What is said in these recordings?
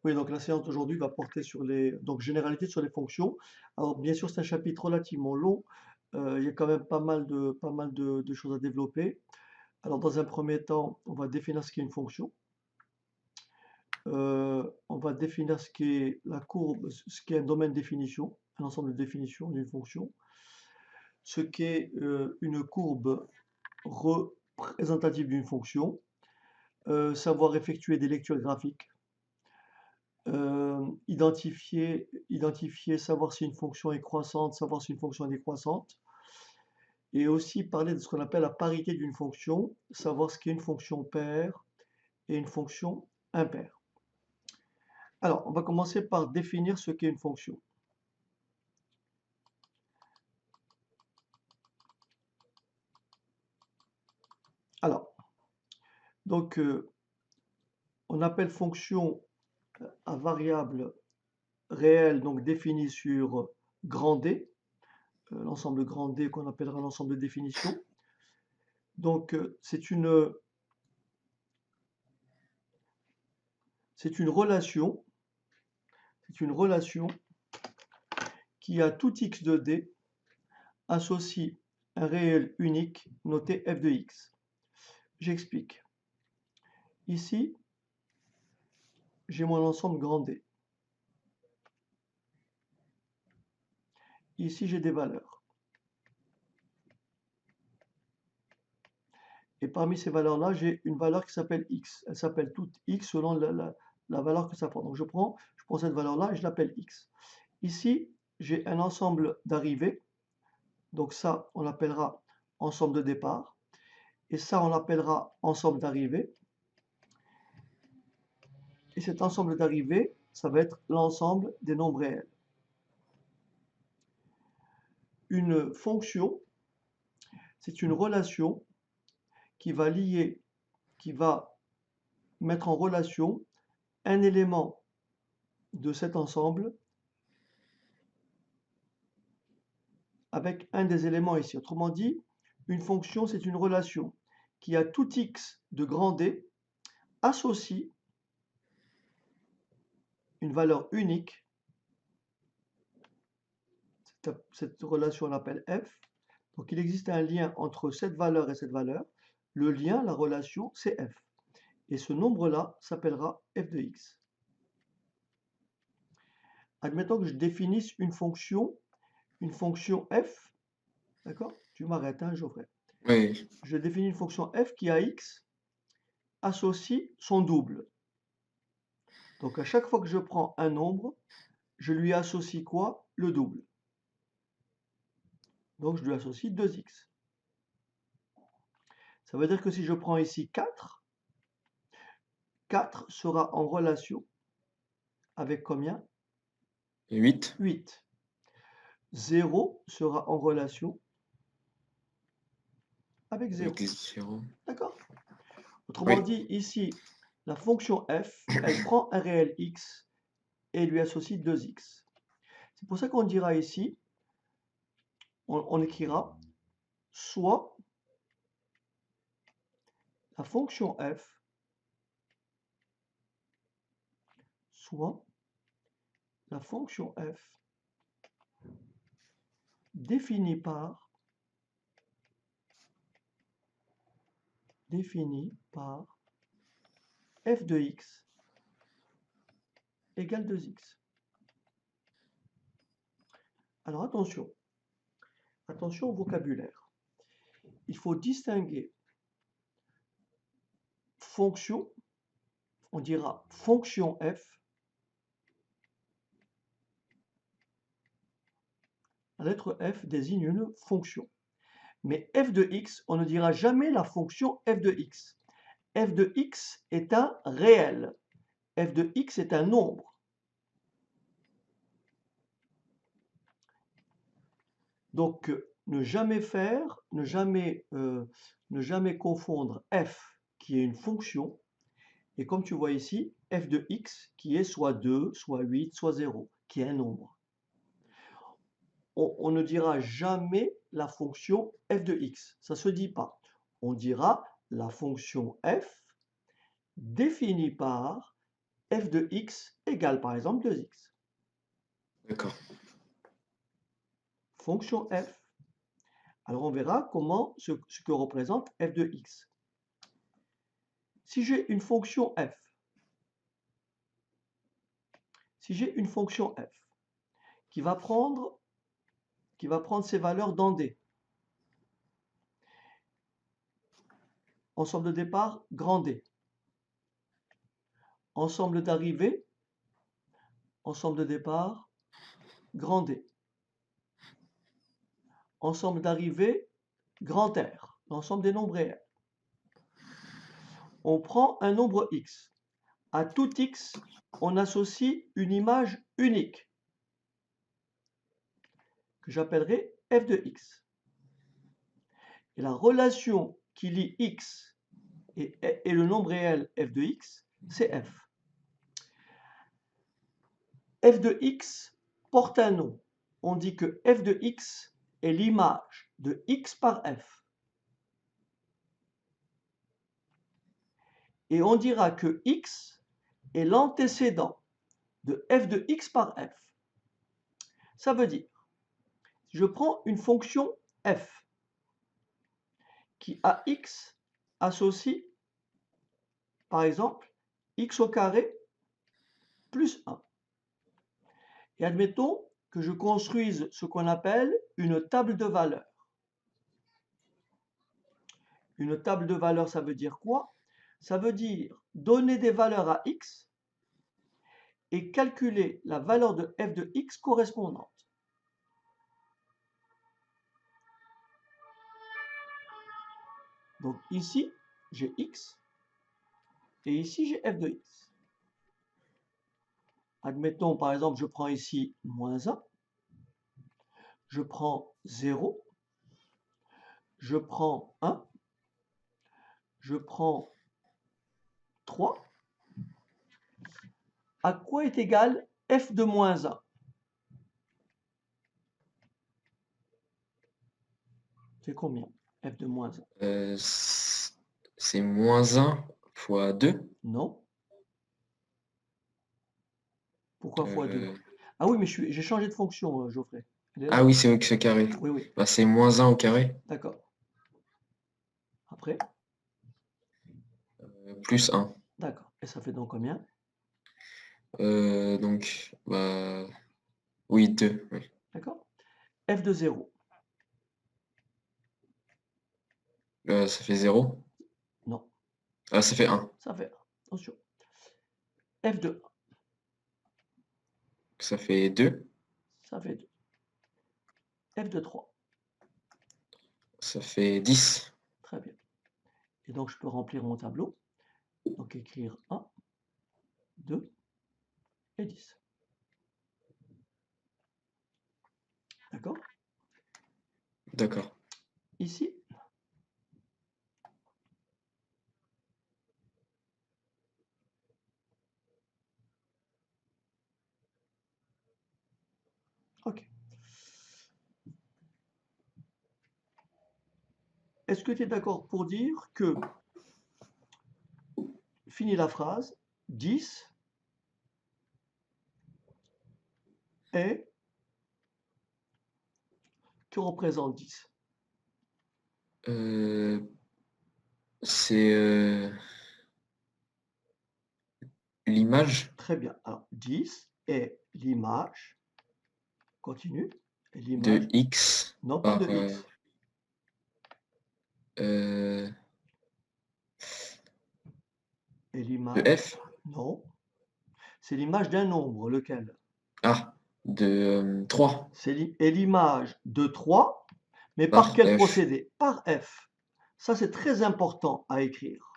Oui, donc la séance d'aujourd'hui va porter sur les généralité sur les fonctions. Alors bien sûr, c'est un chapitre relativement long. Il y a quand même pas mal de choses à développer. Alors dans un premier temps, on va définir ce qu'est une fonction. On va définir ce qu'est la courbe, ce qu'est un domaine de définition, un ensemble de définitions d'une fonction, ce qu'est une courbe représentative d'une fonction, savoir effectuer des lectures graphiques, identifier, savoir si une fonction est croissante, savoir si une fonction est décroissante, et aussi parler de ce qu'on appelle la parité d'une fonction, savoir ce qu'est une fonction paire et une fonction impaire. Alors, on va commencer par définir ce qu'est une fonction. Alors, donc, on appelle fonction à variable réelle, donc définie sur grand D, l'ensemble grand D qu'on appellera l'ensemble de définition. Donc, c'est une relation qui, à tout x de D, associe un réel unique noté f de x. J'explique. Ici, j'ai mon ensemble grand D. Ici, j'ai des valeurs. Et parmi ces valeurs-là, j'ai une valeur qui s'appelle x. Elle s'appelle toute x selon la valeur que ça prend. Donc je prends cette valeur-là et je l'appelle x. Ici, j'ai un ensemble d'arrivées. Donc ça, on l'appellera ensemble de départ. Et ça, on l'appellera ensemble d'arrivées. Et cet ensemble d'arrivées, ça va être l'ensemble des nombres réels. Une fonction, c'est une relation qui va mettre en relation un élément de cet ensemble avec un des éléments ici. Autrement dit, une fonction, c'est une relation qui, à tout x de grand D, associe une valeur unique. Cette relation, on l'appelle f. Donc il existe un lien entre cette valeur et cette valeur. Le lien, la relation, c'est f. Et ce nombre-là s'appellera f de x. Admettons que je définisse une fonction f. D'accord? Tu m'arrêtes, hein, Geoffrey. Oui. Je définis une fonction f qui, à x, associe son double. Donc à chaque fois que je prends un nombre, je lui associe quoi? Le double. Donc je lui associe 2x. Ça veut dire que si je prends ici 4, 4 sera en relation avec combien? 8. 8. 0 sera en relation avec 0. Avec 0. D'accord? Autrement Oui. dit, ici, la fonction f, elle prend un réel x et lui associe 2x. C'est pour ça qu'on dira ici, on écrira soit la fonction f, soit la fonction f définie par f de x égale 2x. Alors attention au vocabulaire. Il faut distinguer fonction, on dira fonction f. La lettre f désigne une fonction. Mais f de x, on ne dira jamais la fonction f de x. F de x est un réel. F de x est un nombre. Donc, ne jamais confondre f qui est une fonction et comme tu vois ici, f de x qui est soit 2, soit 8, soit 0, qui est un nombre. On ne dira jamais la fonction f de x, ça ne se dit pas. On dira la fonction f définie par f de x égale par exemple 2x. D'accord. Fonction f. Alors on verra comment ce que représente f de x. Si j'ai une fonction f, qui va prendre ses valeurs dans D, ensemble de départ grand D, ensemble d'arrivée, ensemble de départ grand D, ensemble d'arrivée grand R, l'ensemble des nombres réels. On prend un nombre x. À tout x, on associe une image unique que j'appellerai f de x. Et la relation qui lie x et le nombre réel f de x, c'est f. F de x porte un nom. On dit que f de x est l'image de x par f. Et on dira que x est l'antécédent de f de x par f. Ça veut dire, si je prends une fonction f qui à x associe, par exemple, x au carré plus 1. Et admettons que je construise ce qu'on appelle une table de valeurs. Une table de valeurs, ça veut dire quoi? Ça veut dire donner des valeurs à x et calculer la valeur de f de x correspondante. Donc ici, j'ai x et ici, j'ai f de x. Admettons, par exemple, je prends ici moins 1, je prends 0, je prends 1, je prends 3. À quoi est égal f de moins 1? C'est combien, f de moins 1? C'est moins 1 fois 2. Non. Pourquoi fois 2? Euh, Ah oui, mais j'ai changé de fonction, Geoffrey. Elle est là. Ah oui, c'est x carré. Oui, oui, Bah, c'est moins 1 au carré, d'accord. Après, plus 1. d'accord. Et ça fait donc combien? Donc, bah, oui, 2. Oui. D'accord. F de 0. Ça fait 0. Non, Ah, ça fait 1. ça fait 1. Attention. F de 1, Ça fait 2. ça fait 2. F de 3, Ça fait 10. très bien. Et donc, je peux remplir mon tableau. Donc, écrire 1, 2 et 10. D'accord? D'accord. Ici, ok. Est-ce que tu es d'accord pour dire que, finis la phrase, 10 est, que représente 10? Euh, c'est l'image Très bien. Alors, 10 est l'image, continue, est de l'image, x non pas par de x, euh, est de l'image, f. non, c'est l'image d'un nombre, lequel? Ah, de 3 Est l'image de 3, mais par par quel f. procédé? Par f. Ça, c'est très important à écrire.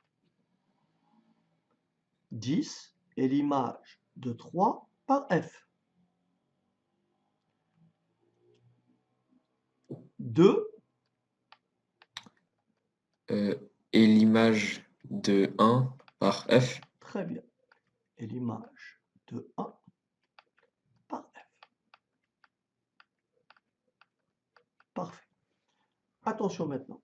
10 est l'image de 3 par f. 2, Et l'image de 1 par f. très bien, est l'image de 1 par f. Parfait. Attention maintenant.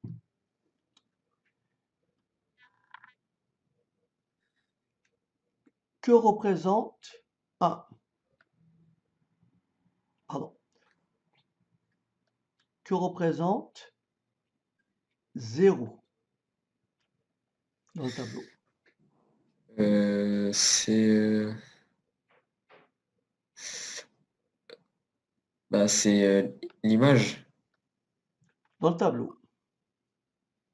Que représente 1? Pardon. Que représente 0 dans le tableau? C'est l'image. Dans le tableau.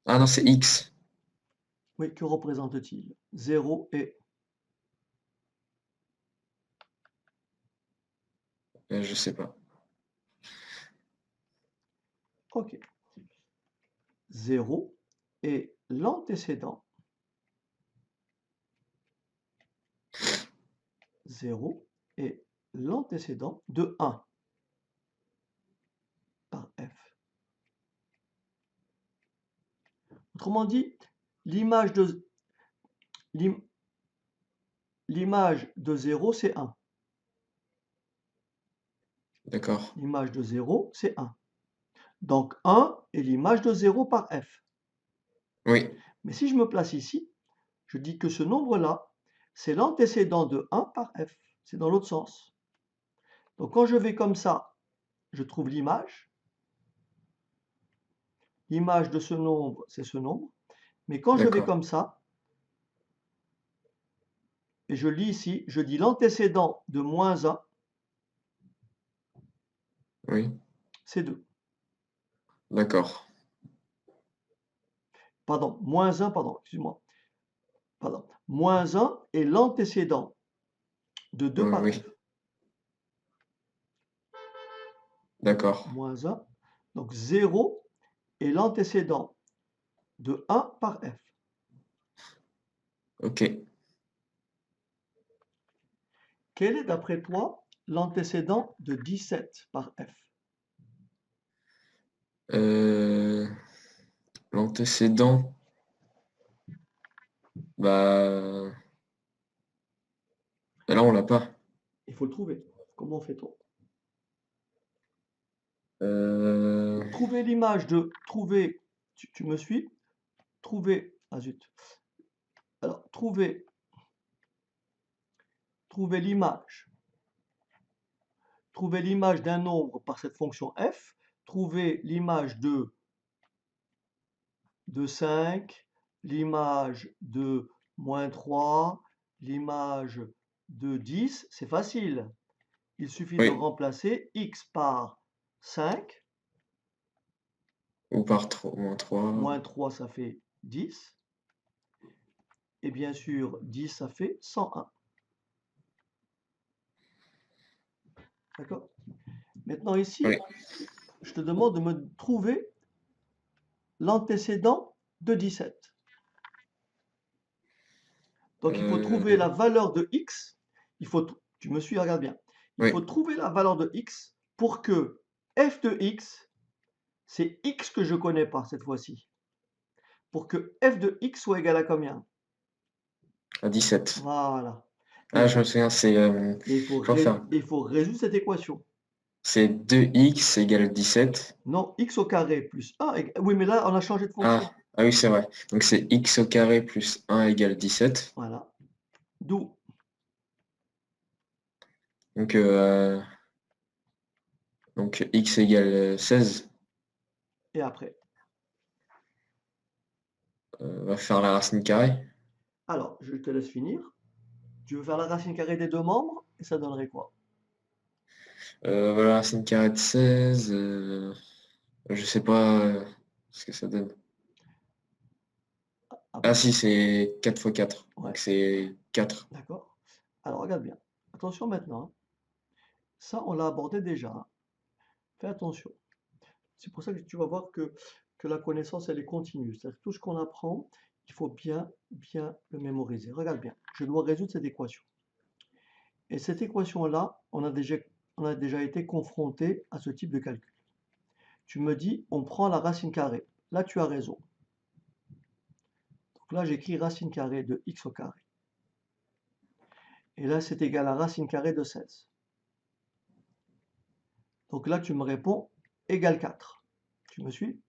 Ah non, c'est X. Oui, que représente-t-il? 0 et... Je sais pas. Ok. 0 est l'antécédent. 0 est l'antécédent de 1 par f. Autrement dit, l'image de 0, c'est 1. D'accord. L'image de 0, c'est 1. Donc 1 est l'image de 0 par f. Oui, Mais si je me place ici, je dis que ce nombre-là, c'est l'antécédent de 1 par f. C'est dans l'autre sens. Donc quand je vais comme ça, je trouve l'image. L'image de ce nombre, c'est ce nombre. Mais quand je vais d'accord. comme ça, et je lis ici, je dis l'antécédent de moins 1, Oui, c'est 2. d'accord. Pardon, moins 1, pardon, excuse-moi. Pardon. Moins 1 est l'antécédent de 2 Oui, par f. oui, d'accord. Moins 1. Donc 0 est l'antécédent de 1 par f. Ok. Quel est d'après toi l'antécédent de 17 par f? Euh, L'antécédent, bah là on l'a pas. Il faut le trouver. Comment fait-on? Euh, Trouver l'image de... Trouver... Tu me suis? Trouver... Ah zut. Alors, trouver l'image. Trouver l'image d'un nombre par cette fonction f. Trouver l'image de 5, l'image de -3, l'image de 10, c'est facile. Il suffit de oui, remplacer x par 5, ou par 3, moins 3. -3 ça fait 10, et bien sûr 10 ça fait 101. D'accord? Maintenant ici, Oui. je te demande de me trouver l'antécédent de 17. Donc il faut trouver Euh, la valeur de x. Tu me suis, regarde bien. Il oui. faut trouver la valeur de x pour que f de x, c'est x que je ne connais pas cette fois-ci. Pour que f de x soit égal à combien? À 17. Voilà. Et Ah, il je me faut, souviens, c'est. Je vais faire. il faut résoudre cette équation. C'est 2x égale 17. Non, x au carré plus 1. Oui, mais là, on a changé de fonction. Ah oui, c'est vrai. Donc c'est x au carré plus 1 égale 17. Voilà. D'où, Donc, euh, donc x égale 16. et après. On va faire la racine carrée. Alors, je te laisse finir. Tu veux faire la racine carrée des deux membres et ça donnerait quoi? Voilà, racine carrée de 16. Je sais pas ce que ça donne. Ah Après, si, c'est 4 fois 4. Donc ouais, c'est 4. d'accord. Alors, regarde bien. Attention maintenant, hein. Ça, on l'a abordé déjà, hein. Fais attention. C'est pour ça que tu vas voir que la connaissance, elle est continue. C'est-à-dire que tout ce qu'on apprend, il faut bien le mémoriser. Regarde bien. Je dois résoudre cette équation. Et cette équation-là, on a déjà été confronté à ce type de calcul. Tu me dis, on prend la racine carrée. Là, tu as raison. Donc là, j'écris racine carrée de x au carré. Et là, c'est égal à racine carrée de 16. Donc là, tu me réponds égal 4. Tu me suis?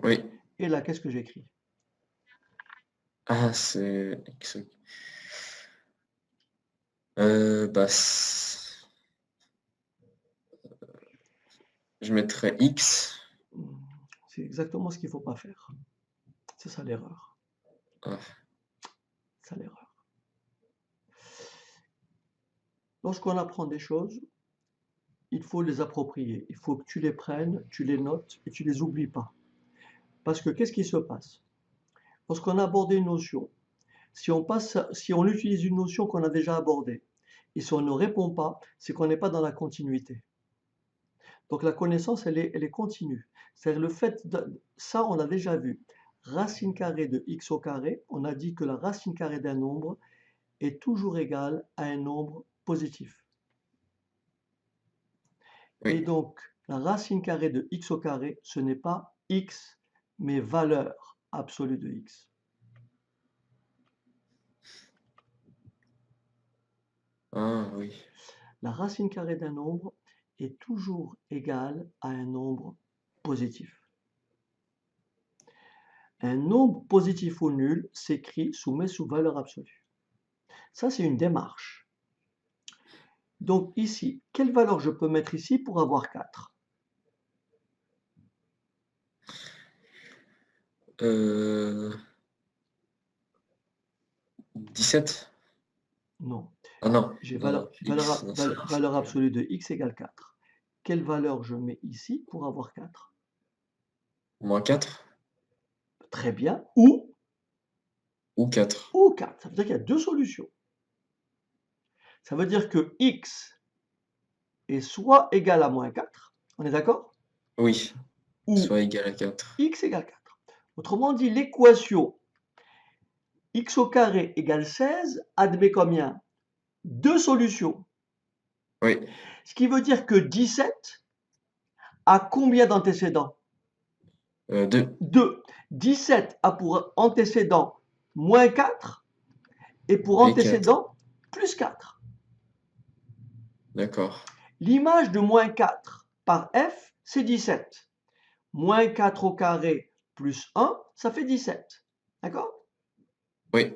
Oui. Et là, qu'est-ce que j'écris? Ah, c'est x. Bah, je mettrais X. Hmm, c'est exactement ce qu'il ne faut pas faire. C'est ça l'erreur. Ah, C'est ça l'erreur. Lorsqu'on apprend des choses, il faut les approprier. Il faut que tu les prennes, tu les notes et tu les oublies pas. Parce que qu'est-ce qui se passe? Lorsqu'on a abordé une notion, si on utilise une notion qu'on a déjà abordée, et si on ne répond pas, c'est qu'on n'est pas dans la continuité. Donc la connaissance, elle est continue. C'est-à-dire le fait de, ça, on l'a déjà vu. Racine carrée de x au carré, on a dit que la racine carrée d'un nombre est toujours égale à un nombre positif. Et oui. donc, la racine carrée de x au carré, ce n'est pas x, mais valeur absolue de x. Ah, oui. La racine carrée d'un nombre est toujours égale à un nombre positif. Un nombre positif ou nul s'écrit soumet sous valeur absolue. Ça, c'est une démarche. Donc ici, quelle valeur je peux mettre ici pour avoir 4? Euh, 17? Non. Ah non, J'ai non, X, non, c'est valeur absolue de x égale 4. Quelle valeur je mets ici pour avoir 4? moins 4 Très bien. ou 4. Ou 4. Ça veut dire qu'il y a deux solutions. Ça veut dire que x est soit égal à moins 4, on est d'accord? Oui, Ou soit égal à 4. x égale 4. Autrement dit, l'équation x au carré égale 16 admet combien? Deux solutions. Oui, Ce qui veut dire que 17 a combien d'antécédents? 2. 2. 17 a pour antécédent moins 4 et pour Et 4. antécédent plus 4. D'accord. L'image de moins 4 par f, c'est 17. Moins 4 au carré plus 1, ça fait 17. D'accord? Oui,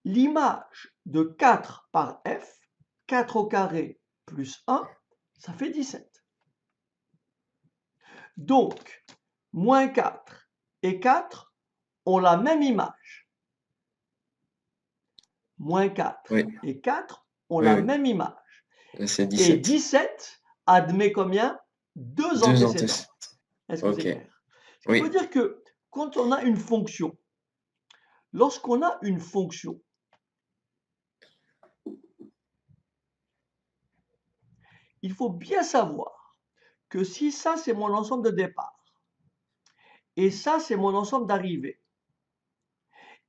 L'image de 4 par f, 4 au carré plus 1, ça fait 17. Donc, moins 4 et 4 ont la même image. Moins 4 oui, et 4 ont oui, la oui. même image. C'est Et 17. 17 admet combien? Deux 2 antécédents. antécédents. Est-ce que c'est Ok. clair? Ce qui veut Oui, dire que quand on a une fonction, lorsqu'on a une fonction, il faut bien savoir que si ça c'est mon ensemble de départ et ça c'est mon ensemble d'arrivée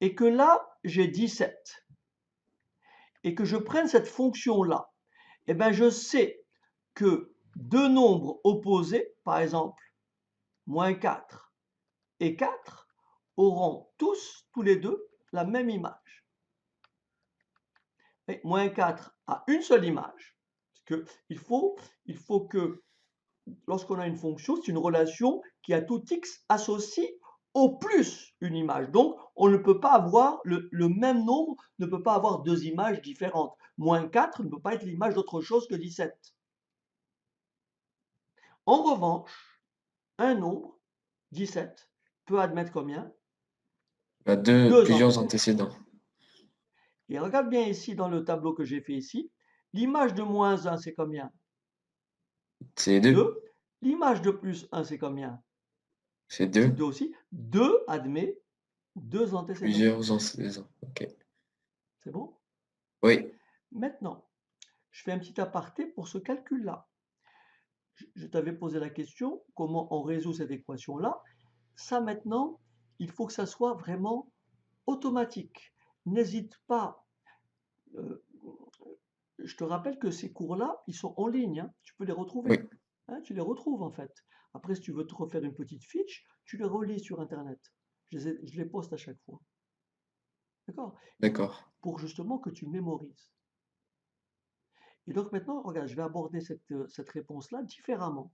et que là j'ai 17 et que je prenne cette fonction-là, eh bien je sais que deux nombres opposés, par exemple moins 4 et 4, auront tous les deux, la même image. Et moins 4 a une seule image. Parce que il faut que lorsqu'on a une fonction, c'est une relation qui a tout x associé au plus une image. Donc, on ne peut pas avoir, le même nombre ne peut pas avoir deux images différentes. Moins 4 ne peut pas être l'image d'autre chose que 17. En revanche, un nombre, 17, peut admettre combien? bah, Deux plusieurs antécédents. antécédents. Et regarde bien ici dans le tableau que j'ai fait ici. L'image de moins 1, c'est combien? C'est 2. 2. L'image de plus 1, c'est combien? C'est C'est 2. 2 aussi. 2 admet deux antécédents. Plusieurs antécédents. Ok. C'est bon? Oui, Maintenant, je fais un petit aparté pour ce calcul-là. Je t'avais posé la question, comment on résout cette équation-là? Ça maintenant, il faut que ça soit vraiment automatique. N'hésite pas. euh, je te rappelle que ces cours-là, ils sont en ligne, hein, tu peux les oui, retrouver. Hein, tu les retrouves en fait. Après, si tu veux te refaire une petite fiche, tu les relis sur Internet. Je les poste à chaque fois. D'accord? d'accord. Pour justement que tu mémorises. Et donc maintenant, regarde, je vais aborder cette réponse-là différemment.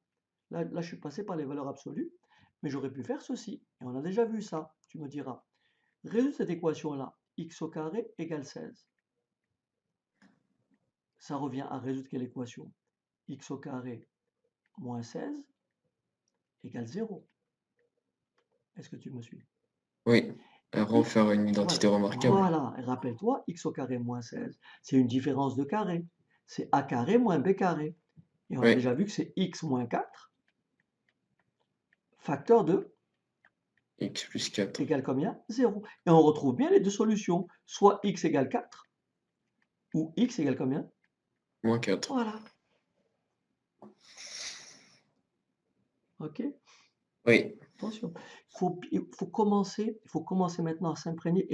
Là, je suis passé par les valeurs absolues, mais j'aurais pu faire ceci. Et on a déjà vu ça, tu me diras. Résous cette équation-là. X au carré égale 16. ça revient à résoudre quelle équation? X au carré moins 16 égale 0. Est-ce que tu me suis? Oui. Et Refaire une voilà, identité remarquable. voilà. Et rappelle-toi, x au carré moins 16, c'est une différence de carré. C'est a carré moins b carré. Et on a Oui. déjà vu que c'est x moins 4, facteur de X plus 4. égale combien? 0. Et on retrouve bien les deux solutions. Soit x égale 4, ou x égale combien? Moins 4. Voilà. OK? Oui. Attention. Il faut commencer maintenant à s'imprégner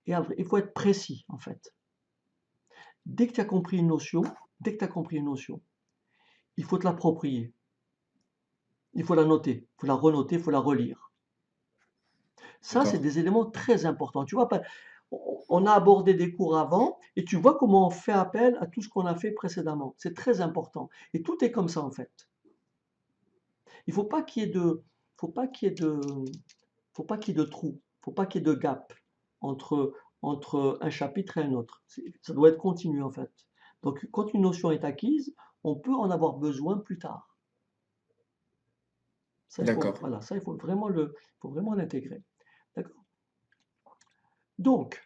il faut être précis, en fait. Dès que tu as compris une notion, il faut te l'approprier. Il faut la noter, il faut la renoter, il faut la relire. Ça, c'est D'accord. des éléments très importants. Tu vois, on a abordé des cours avant et tu vois comment on fait appel à tout ce qu'on a fait précédemment. C'est très important. Et tout est comme ça, en fait. Il faut pas qu'il y ait de, faut pas qu'il y ait de, faut pas qu'il y ait de trou, faut pas qu'il y ait de gap entre, entre un chapitre et un autre. Ça doit être continu, en fait. Donc, quand une notion est acquise, on peut en avoir besoin plus tard. Ça, D'accord. voilà, ça, faut vraiment l'intégrer. D'accord? Donc,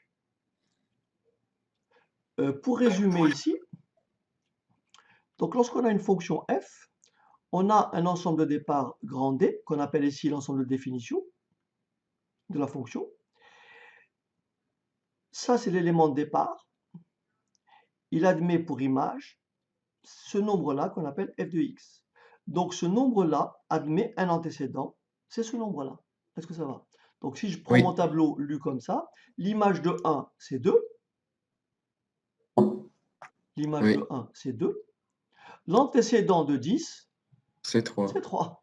pour résumer ici, donc lorsqu'on a une fonction f, on a un ensemble de départ grand D, qu'on appelle ici l'ensemble de définition de la fonction. Ça, c'est l'élément de départ. Il admet pour image ce nombre-là qu'on appelle f de x. Donc, ce nombre-là admet un antécédent, c'est ce nombre-là. Est-ce que ça va? Donc, si je prends mon Oui. tableau lu comme ça, l'image de 1, c'est 2. L'image Oui. de 1, c'est 2. L'antécédent de 10, C'est 3. c'est 3.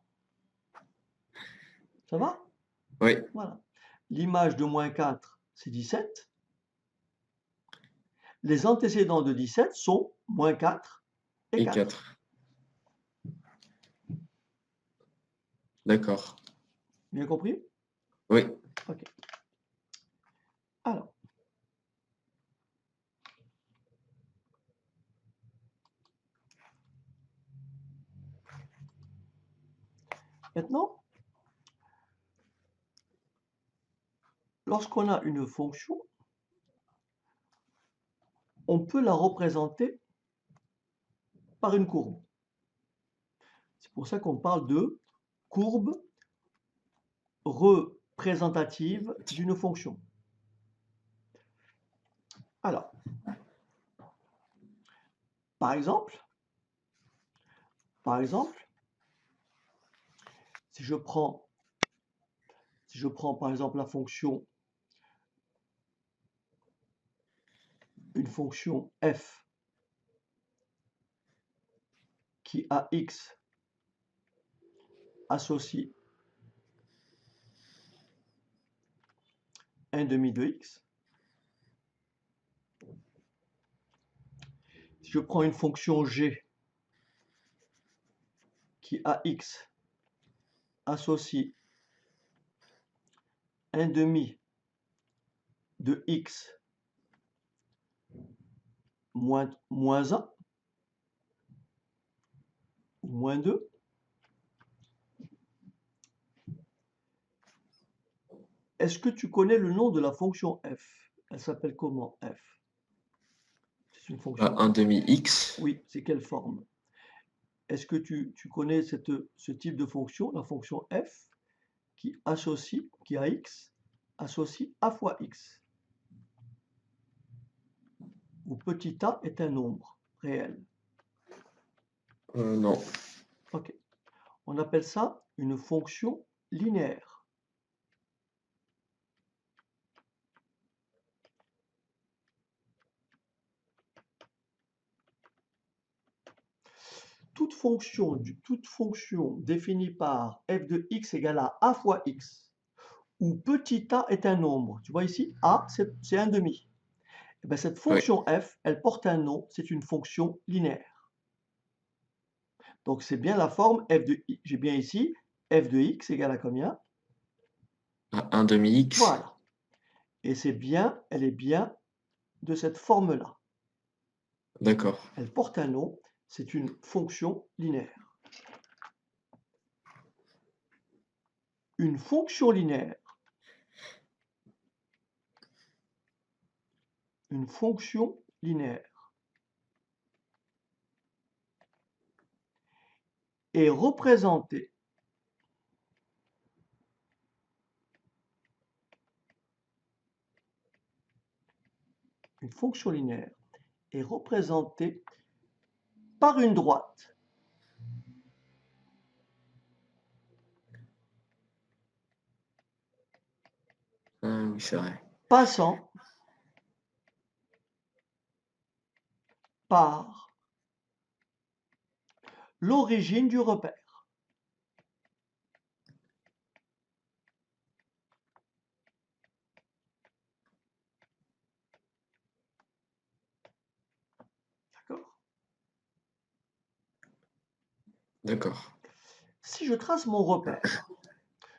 Ça va? Oui. Voilà. L'image de moins 4, c'est 17. Les antécédents de 17 sont moins 4 et Et 4. 4. D'accord. Bien compris? Oui. OK. Alors, maintenant, lorsqu'on a une fonction, on peut la représenter par une courbe. C'est pour ça qu'on parle de courbe représentative d'une fonction. Alors, par exemple, si je prends par exemple la fonction, une fonction f qui a x associe 1 demi de x. Si je prends une fonction g qui a x associe 1 demi de x moins 1 ou moins 2, est-ce que tu connais le nom de la fonction f? Elle s'appelle comment f? C'est une fonction. 1 demi X. Oui, c'est quelle forme? Est-ce que tu connais ce type de fonction, la fonction f, qui a x, associe a fois x, où petit a est un nombre réel. Non. Ok. On appelle ça une fonction linéaire. Toute fonction définie par f de x égale à a fois x, où petit a est un nombre. Tu vois ici, a, c'est un demi. Et bien, cette Oui. fonction f, elle porte un nom, c'est une fonction linéaire. Donc, c'est bien la forme f de x. J'ai bien ici, f de x égale à combien? 1 demi X. Voilà. Et elle est bien de cette forme-là. D'accord. Elle porte un nom, c'est une fonction linéaire. Une fonction linéaire. Une fonction linéaire est représentée une fonction linéaire est représentée par une droite Ah oui, c'est vrai. passant par l'origine du repère. D'accord? D'accord. Si je trace mon repère,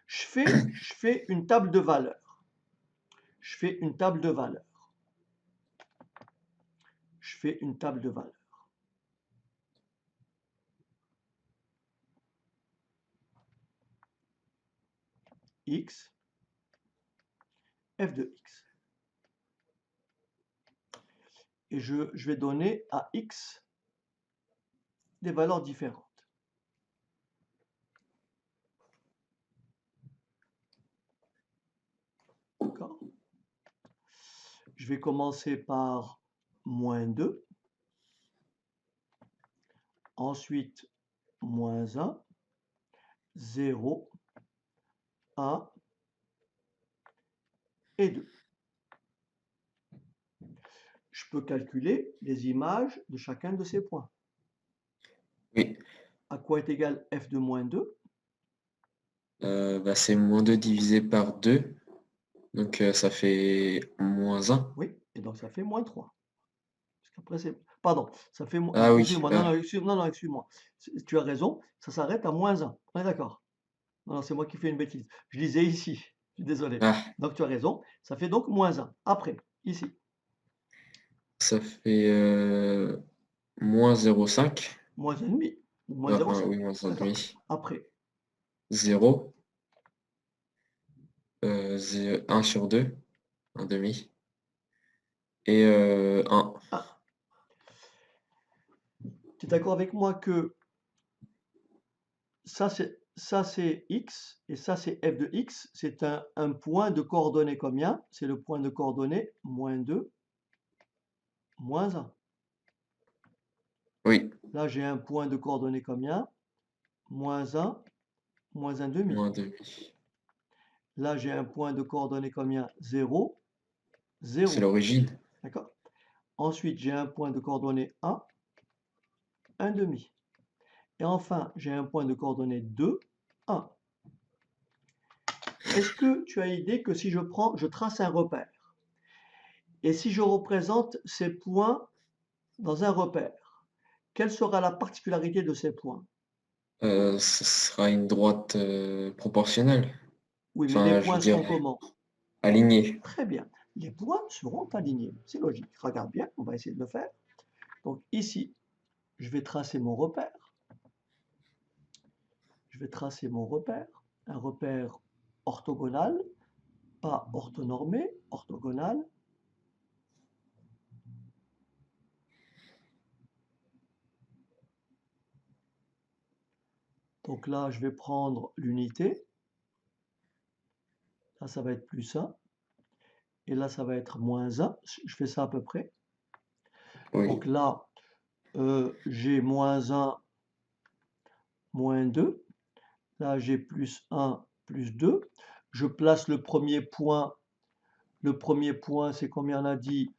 je fais une table de valeurs. Je fais une table de valeurs. Je fais une table de valeurs. X, f de x. Et je vais donner à x des valeurs différentes. D'accord? Je vais commencer par moins 2, ensuite moins 1, 0, 1 et 2. Je peux calculer les images de chacun de ces points. Oui. À quoi est égal f de moins 2? Bah, c'est moins 2 divisé par 2. Donc ça fait moins 1. Oui, et donc ça fait moins 3. Parce qu'après, c'est... Pardon, ça fait... Ah oui. Excusez-moi, non, non, non, excuse-moi. Tu as raison, ça s'arrête à moins 1. On est d'accord? Non, non, c'est moi qui fais une bêtise. Je lisais ici. Je suis désolé. Ah, Donc tu as raison, ça fait donc moins 1. Après, ici. ça fait moins 0,5. Moins 1,5. Moins Enfin, 0,5. oui, moins D'accord? 1,5. Après, 0. 1 sur 2. 1 demi. Et 1. 1. Tu es d'accord avec moi que ça c'est x et ça c'est f de x. C'est un point de coordonnées combien? C'est le point de coordonnées moins 2, moins 1. Oui, Là, j'ai un point de coordonnées combien? Moins 1, moins 1 demi. moins demi. Là, j'ai un point de coordonnées combien? 0, C'est 0. l'origine. D'accord? Ensuite, j'ai un point de coordonnées 1, 1 demi. Et enfin, j'ai un point de coordonnées 2, 1. Est-ce que tu as idée que si je trace un repère, et si je représente ces points dans un repère, quelle sera la particularité de ces points? Ce sera une droite proportionnelle. Oui, mais les Enfin, je veux points dire, seront comment? alignée. Très bien. Les points seront alignés. C'est logique. Regarde bien, on va essayer de le faire. Donc ici, je vais tracer mon repère. Je vais tracer mon repère. Un repère orthogonal, pas orthonormé, orthogonal. Donc là, je vais prendre l'unité. Là, ça va être plus 1. Et là, ça va être moins 1. Je fais ça à peu près. Oui, Donc là, j'ai moins 1, moins 2. Là, j'ai plus 1, plus 2. Je place le premier point. Le premier point, c'est combien on a dit?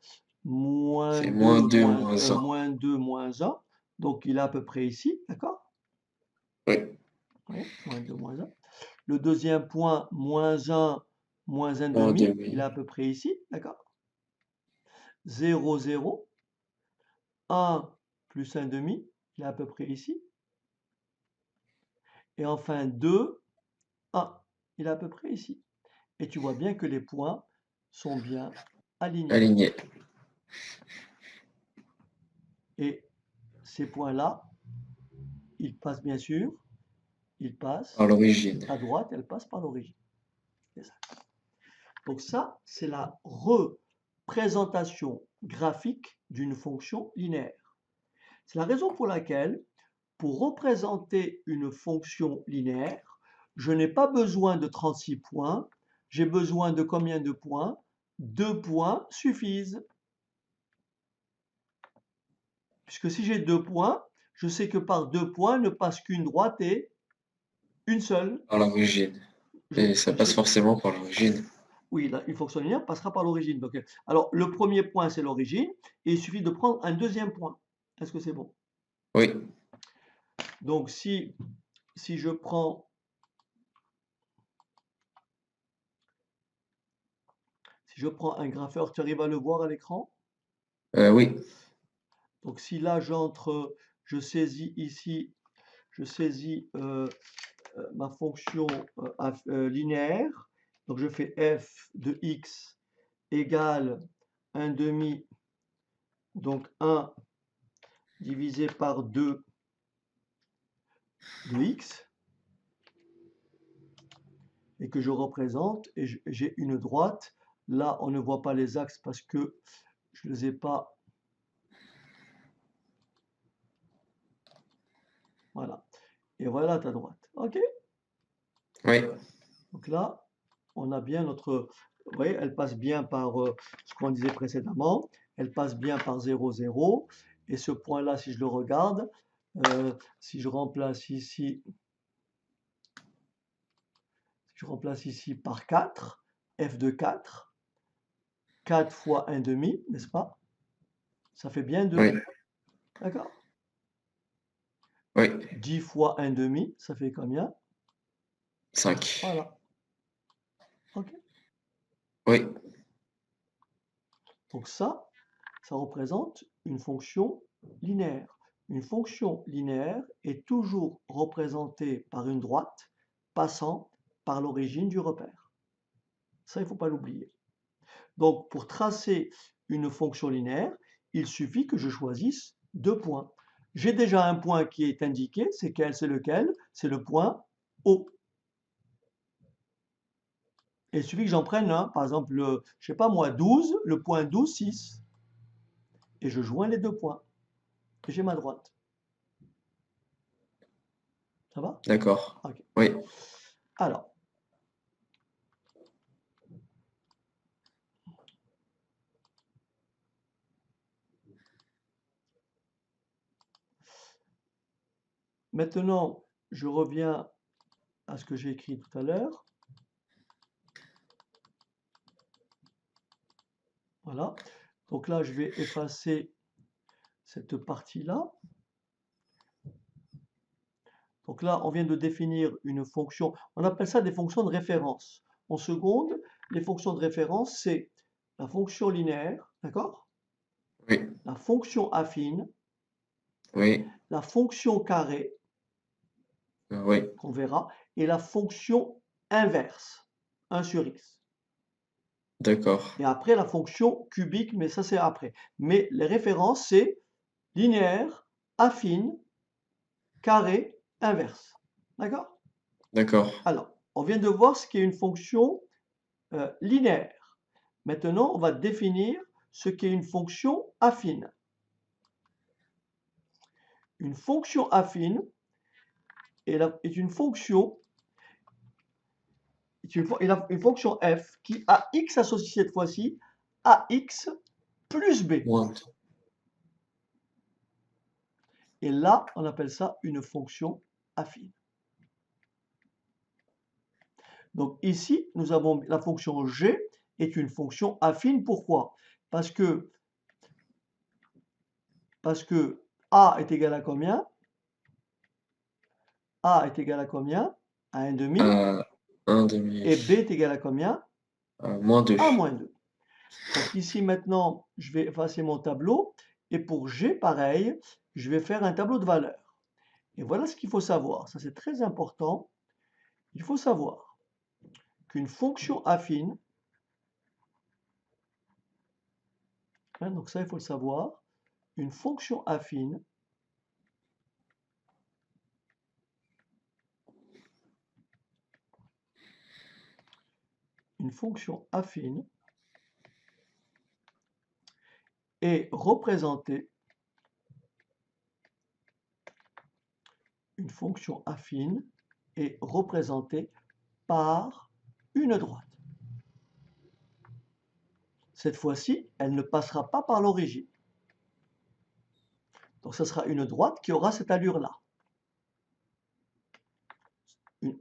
Moins c'est 2, moins 2, moins 1. moins 2, moins 1. Donc, il est à peu près ici, d'accord? Oui, Oui, moins 2, moins 1. Le deuxième point, moins 1, moins 1 moins demi, il est 2. à peu près ici, d'accord? 0, 0. 1 plus 1 demi, il est à peu près ici. Et enfin 2, 1, il est à peu près ici. Et tu vois bien que les points sont bien alignés. Aligné. Et ces points-là, ils passent bien sûr, ils Par passent l'origine. à droite, elles passent par l'origine. C'est ça. Donc ça, c'est la représentation graphique d'une fonction linéaire. C'est la raison pour laquelle, pour représenter une fonction linéaire, je n'ai pas besoin de 36 points. J'ai besoin de combien de points? 2 points suffisent. Puisque si j'ai 2 points, je sais que par 2 points ne passe qu'une droite et une seule. Par l'origine. Et ça passe forcément par l'origine. Oui, une fonction linéaire passera par l'origine. Donc, alors, le premier point, c'est l'origine, et il suffit de prendre un deuxième point. Est-ce que c'est bon? Oui. Donc, si je prends un grapheur, tu arrives à le voir à l'écran? Oui. Donc, si là, je saisis ici, je saisis ma fonction linéaire, donc je fais f de x égale 1 demi, donc 1 divisé par 2 de x, et que je représente, et j'ai une droite. Là, on ne voit pas les axes parce que je ne les ai pas. Voilà. Et voilà ta droite. OK? Oui. Donc là, on a bien notre. Vous voyez, elle passe bien par ce qu'on disait précédemment. Elle passe bien par 0, 0. Et ce point-là, si je le regarde, si je remplace ici par 4, f de 4, 4 fois 1 demi, n'est-ce pas? Ça fait bien 2. Oui. D'accord? Oui. 10 fois 1 demi, ça fait combien? 5. Voilà. OK? Oui. Donc ça représente une fonction linéaire. Une fonction linéaire est toujours représentée par une droite passant par l'origine du repère. Ça, il ne faut pas l'oublier. Donc, pour tracer une fonction linéaire, il suffit que je choisisse 2 points. J'ai déjà un point qui est indiqué, c'est lequel? C'est le point O. Et il suffit que j'en prenne un, par exemple, je sais pas moi, 12, le point 12, 6. Et je joins les 2 points. Et j'ai ma droite. Ça va? D'accord. OK. Oui. Alors, maintenant, je reviens à ce que j'ai écrit tout à l'heure. Voilà. Donc là, je vais effacer cette partie-là. Donc là, on vient de définir une fonction. On appelle ça des fonctions de référence. En seconde, les fonctions de référence, c'est la fonction linéaire, d'accord? Oui. La fonction affine, Oui. la fonction carrée, Oui. qu'on verra, et la fonction inverse, 1 sur x. D'accord. Et après, la fonction cubique, mais ça, c'est après. Mais les références, c'est linéaire, affine, carré, inverse. D'accord? D'accord. Alors, on vient de voir ce qu'est une fonction linéaire. Maintenant, on va définir ce qu'est une fonction affine. Une fonction affine est une fonction une fonction f qui a x associé cette fois-ci à x plus b. Moins. Et là, on appelle ça une fonction affine. Donc ici, nous avons la fonction g est une fonction affine. Pourquoi? Parce que a est égal à combien? A est égal à combien? À 1 demi. 1 demi. Et b est égal à combien? Moins 2. A moins 2. Donc ici maintenant, je vais effacer mon tableau. Et pour g, pareil, je vais faire un tableau de valeurs. Et voilà ce qu'il faut savoir. Ça, c'est très important. Il faut savoir qu'une fonction affine, hein, donc ça, il faut le savoir, une fonction affine est représentée par une droite. Cette fois-ci, elle ne passera pas par l'origine. Donc, ce sera une droite qui aura cette allure-là.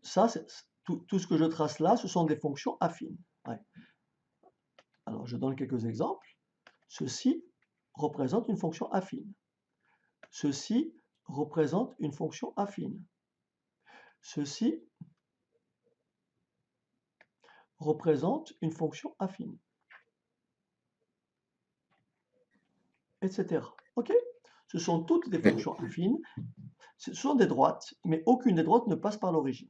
Ça, tout ce que je trace là, ce sont des fonctions affines. Ouais. Alors, je donne quelques exemples. Ceci représente une fonction affine. Ceci représente une fonction affine. Ceci représente une fonction affine. Etc. OK? Ce sont toutes des fonctions affines. Ce sont des droites, mais aucune des droites ne passe par l'origine.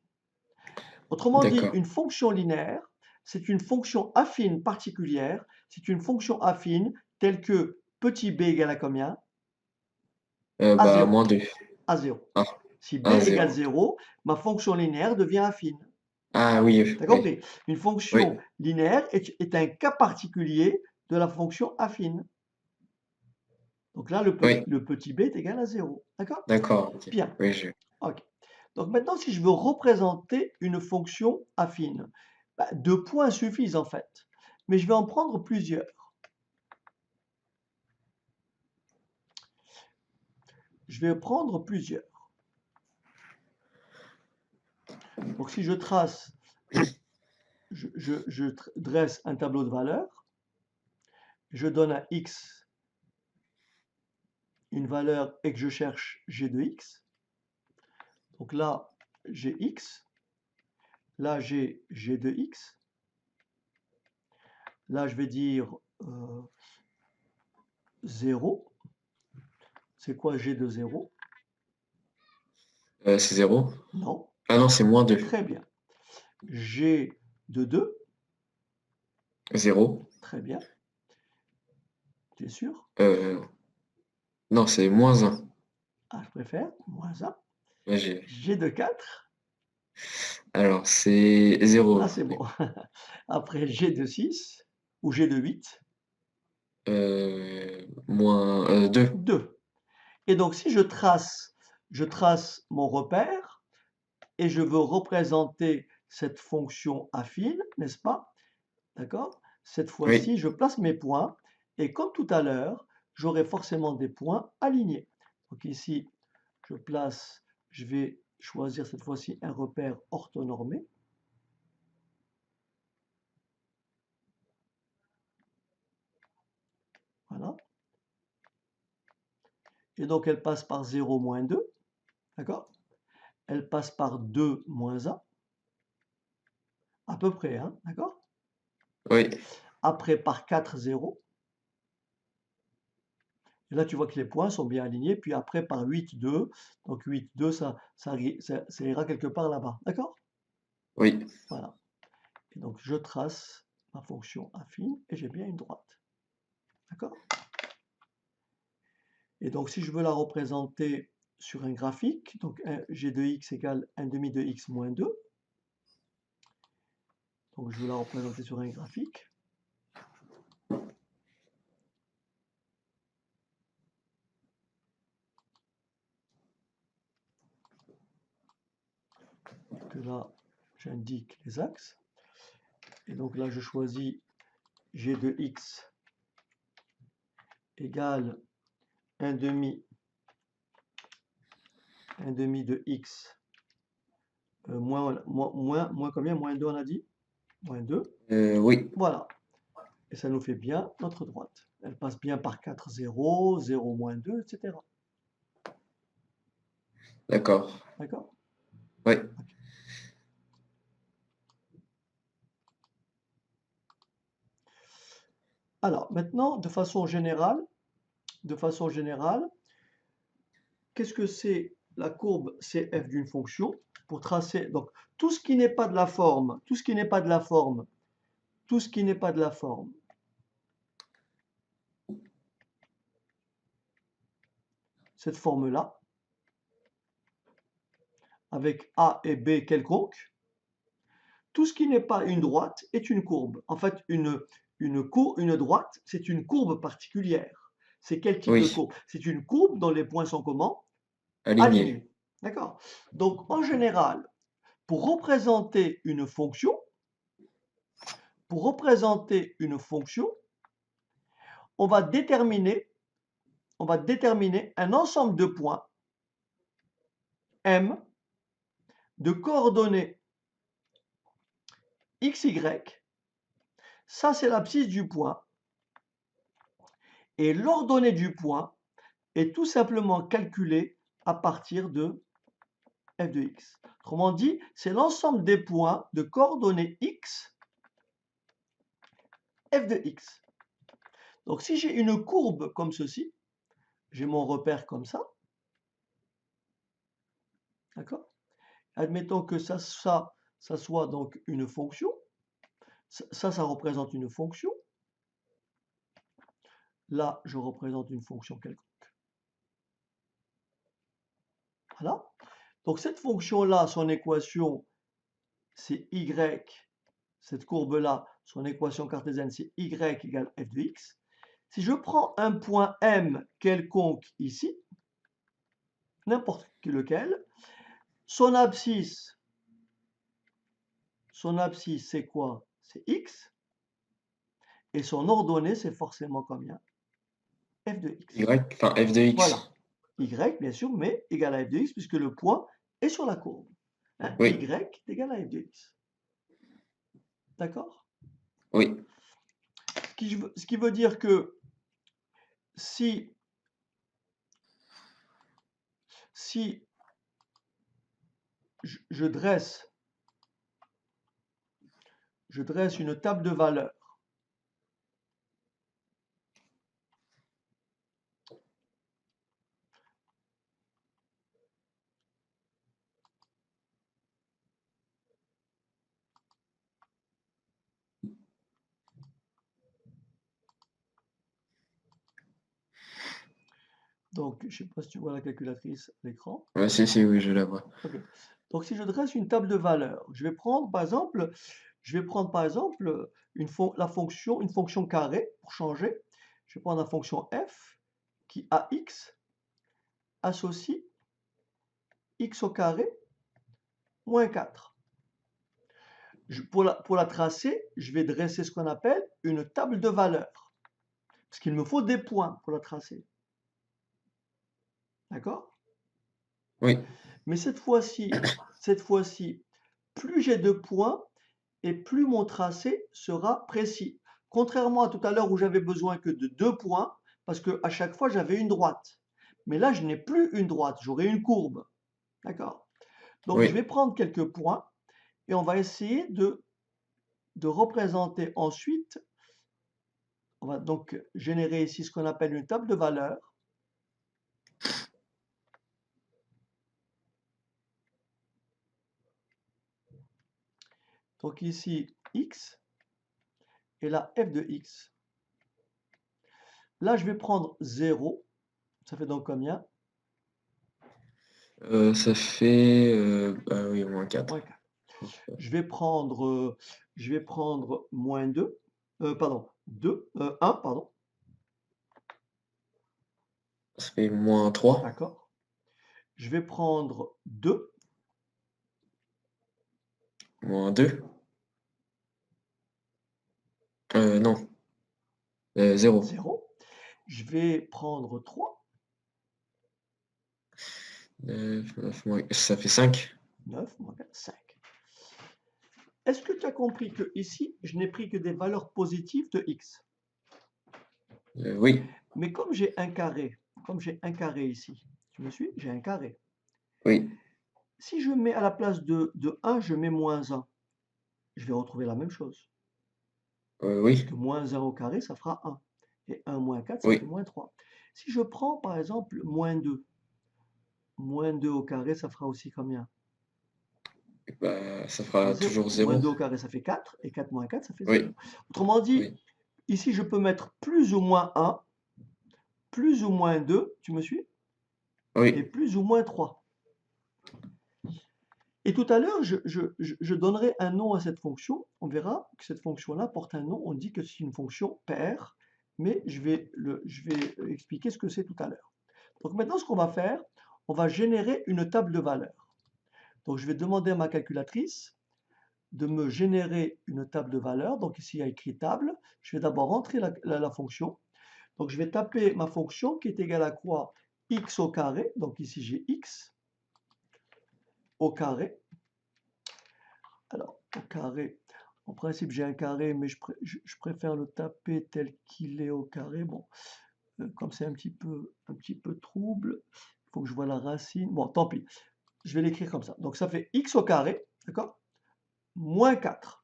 Autrement dit, une fonction linéaire, c'est une fonction affine particulière. C'est une fonction affine telle que petit b égale à combien? À 0. Moins 2. À 0. Ah, Si b à égale 0. 0, ma fonction linéaire devient affine. Ah oui, T'as compris? Une fonction oui. linéaire est un cas particulier de la fonction affine. Donc là, le petit b est égal à 0. D'accord? D'accord. Ok. Bien. Oui, OK. Donc maintenant, si je veux représenter une fonction affine, 2 points suffisent en fait. Mais je vais en prendre plusieurs. Je vais prendre plusieurs. Donc si je trace, je dresse un tableau de valeurs, je donne à x une valeur et que je cherche g de x. Donc là, j'ai x. Là, j'ai g de x. Là, je vais dire 0. C'est quoi g de 0? c'est 0. Non. Ah non, c'est moins 2. Très bien. G de 2. 0. Très bien. Tu es sûr? Non, c'est moins 1. Ah, je préfère. Moins 1. Ouais, G de 4. Alors, c'est 0. Là, c'est bon. Après, G de 6 ou G de 8. Moins 2. 2. Et donc, si je trace mon repère et je veux représenter cette fonction affine, n'est-ce pas? D'accord? Cette fois-ci, Oui. je place mes points et comme tout à l'heure, j'aurai forcément des points alignés. Donc ici, je vais choisir cette fois-ci un repère orthonormé. Voilà. Et donc, elle passe par 0, moins 2. D'accord? Elle passe par 2, moins 1. À peu près, hein? D'accord? Oui. Après, par 4, 0. Et là, tu vois que les points sont bien alignés. Puis après, par 8, 2. Donc 8, 2, ça ira quelque part là-bas. D'accord? Oui. Voilà. Et donc, je trace ma fonction affine et j'ai bien une droite. D'accord? Et donc, si je veux la représenter sur un graphique, donc g de x égale 1 demi de x moins 2. Donc, je veux la représenter sur un graphique. Que là, j'indique les axes. Et donc là, je choisis g de x égale 1 demi de x moins combien? Moins 2, on a dit? Moins 2. Oui. Voilà. Et ça nous fait bien notre droite. Elle passe bien par 4, 0, 0, moins 2, etc. D'accord. D'accord? Oui. Okay. Alors, maintenant, de façon générale, qu'est-ce que c'est la courbe CF d'une fonction? Pour tracer, donc, tout ce qui n'est pas de la forme, cette forme-là, avec A et B quelconque, tout ce qui n'est pas une droite est une courbe. En fait, une droite, c'est une courbe particulière. C'est quel type de Oui, courbe? C'est une courbe dont les points sont comment? aligné. Alignés. D'accord? Donc, en général, pour représenter une fonction, on va déterminer un ensemble de points M de coordonnées x, y. Ça, c'est l'abscisse du point. Et l'ordonnée du point est tout simplement calculée à partir de f de x. Autrement dit, c'est l'ensemble des points de coordonnées x, f de x. Donc, si j'ai une courbe comme ceci, j'ai mon repère comme ça, d'accord? Admettons que ça soit donc une fonction. Ça représente une fonction. Là, je représente une fonction quelconque. Voilà. Donc, cette fonction-là, son équation, c'est y. Cette courbe-là, son équation cartésienne, c'est y égale f de x. Si je prends un point M quelconque ici, n'importe lequel, son abscisse, c'est quoi? C'est x. Et son ordonnée, c'est forcément combien? F de x. Y, enfin f de x. Voilà. Y, bien sûr, mais égal à f de x, puisque le point est sur la courbe. Hein, Oui, y est égal à f de x. D'accord? oui, Ce qui veut dire que si je dresse une table de valeurs donc, je ne sais pas si tu vois la calculatrice à l'écran. ouais, si, oui, je la vois. Ok. Donc, si je dresse une table de valeurs, je vais prendre par exemple une fonction carrée pour changer. Je vais prendre la fonction f qui a x associe x au carré moins 4. Pour la tracer, je vais dresser ce qu'on appelle une table de valeurs. Parce qu'il me faut des points pour la tracer. D'accord? Oui, Mais cette fois-ci, plus j'ai de points et plus mon tracé sera précis. Contrairement à tout à l'heure où j'avais besoin que de 2 points, parce qu'à chaque fois j'avais une droite. Mais là, je n'ai plus une droite, j'aurai une courbe. D'accord? Donc, je oui. vais prendre quelques points et on va essayer de représenter ensuite. On va donc générer ici ce qu'on appelle une table de valeurs. Donc ici, x, et là, f de x. Là, je vais prendre 0. Ça fait donc combien? Ça fait ah oui, moins 4. Moins 4. Je vais prendre moins 2. Pardon, 2, 1, pardon. Ça fait moins 3. D'accord. Je vais prendre 2. Moins 2. Non. 0. 0. Je vais prendre 3. Ça fait 5. 9, moins 4, 5. Est-ce que tu as compris que ici, je n'ai pris que des valeurs positives de x? Oui, Mais comme j'ai un carré ici, tu me suis? J'ai un carré. oui, Si je mets à la place de 1, je mets moins 1, je vais retrouver la même chose. oui, Puisque moins 1 au carré, ça fera 1. Et 1 moins 4, ça fait oui. moins 3. Si je prends par exemple moins 2 au carré, ça fera aussi combien? Bah, ça Ça fera fera 0. toujours Moins 0. 2 au carré, ça fait 4. Et 4 moins 4, ça fait 0. Oui, Autrement dit, oui, ici, je peux mettre plus ou moins 1, plus ou moins 2. Tu me suis? est Oui, plus ou moins 3. Et tout à l'heure, je donnerai un nom à cette fonction. On verra que cette fonction-là porte un nom. On dit que c'est une fonction paire, mais je vais expliquer ce que c'est tout à l'heure. Donc maintenant, ce qu'on va faire, on va générer une table de valeurs. Donc je vais demander à ma calculatrice de me générer une table de valeurs. Donc ici, il y a écrit table. Je vais d'abord rentrer la fonction. Donc je vais taper ma fonction qui est égale à quoi? X au carré. Donc ici, j'ai x au carré. Alors, au carré, en principe, j'ai un carré, mais je préfère le taper tel qu'il est au carré. Bon, comme c'est un petit peu trouble, il faut que je vois la racine. Bon, tant pis, je vais l'écrire comme ça. Donc, ça fait x au carré, d'accord? Moins 4.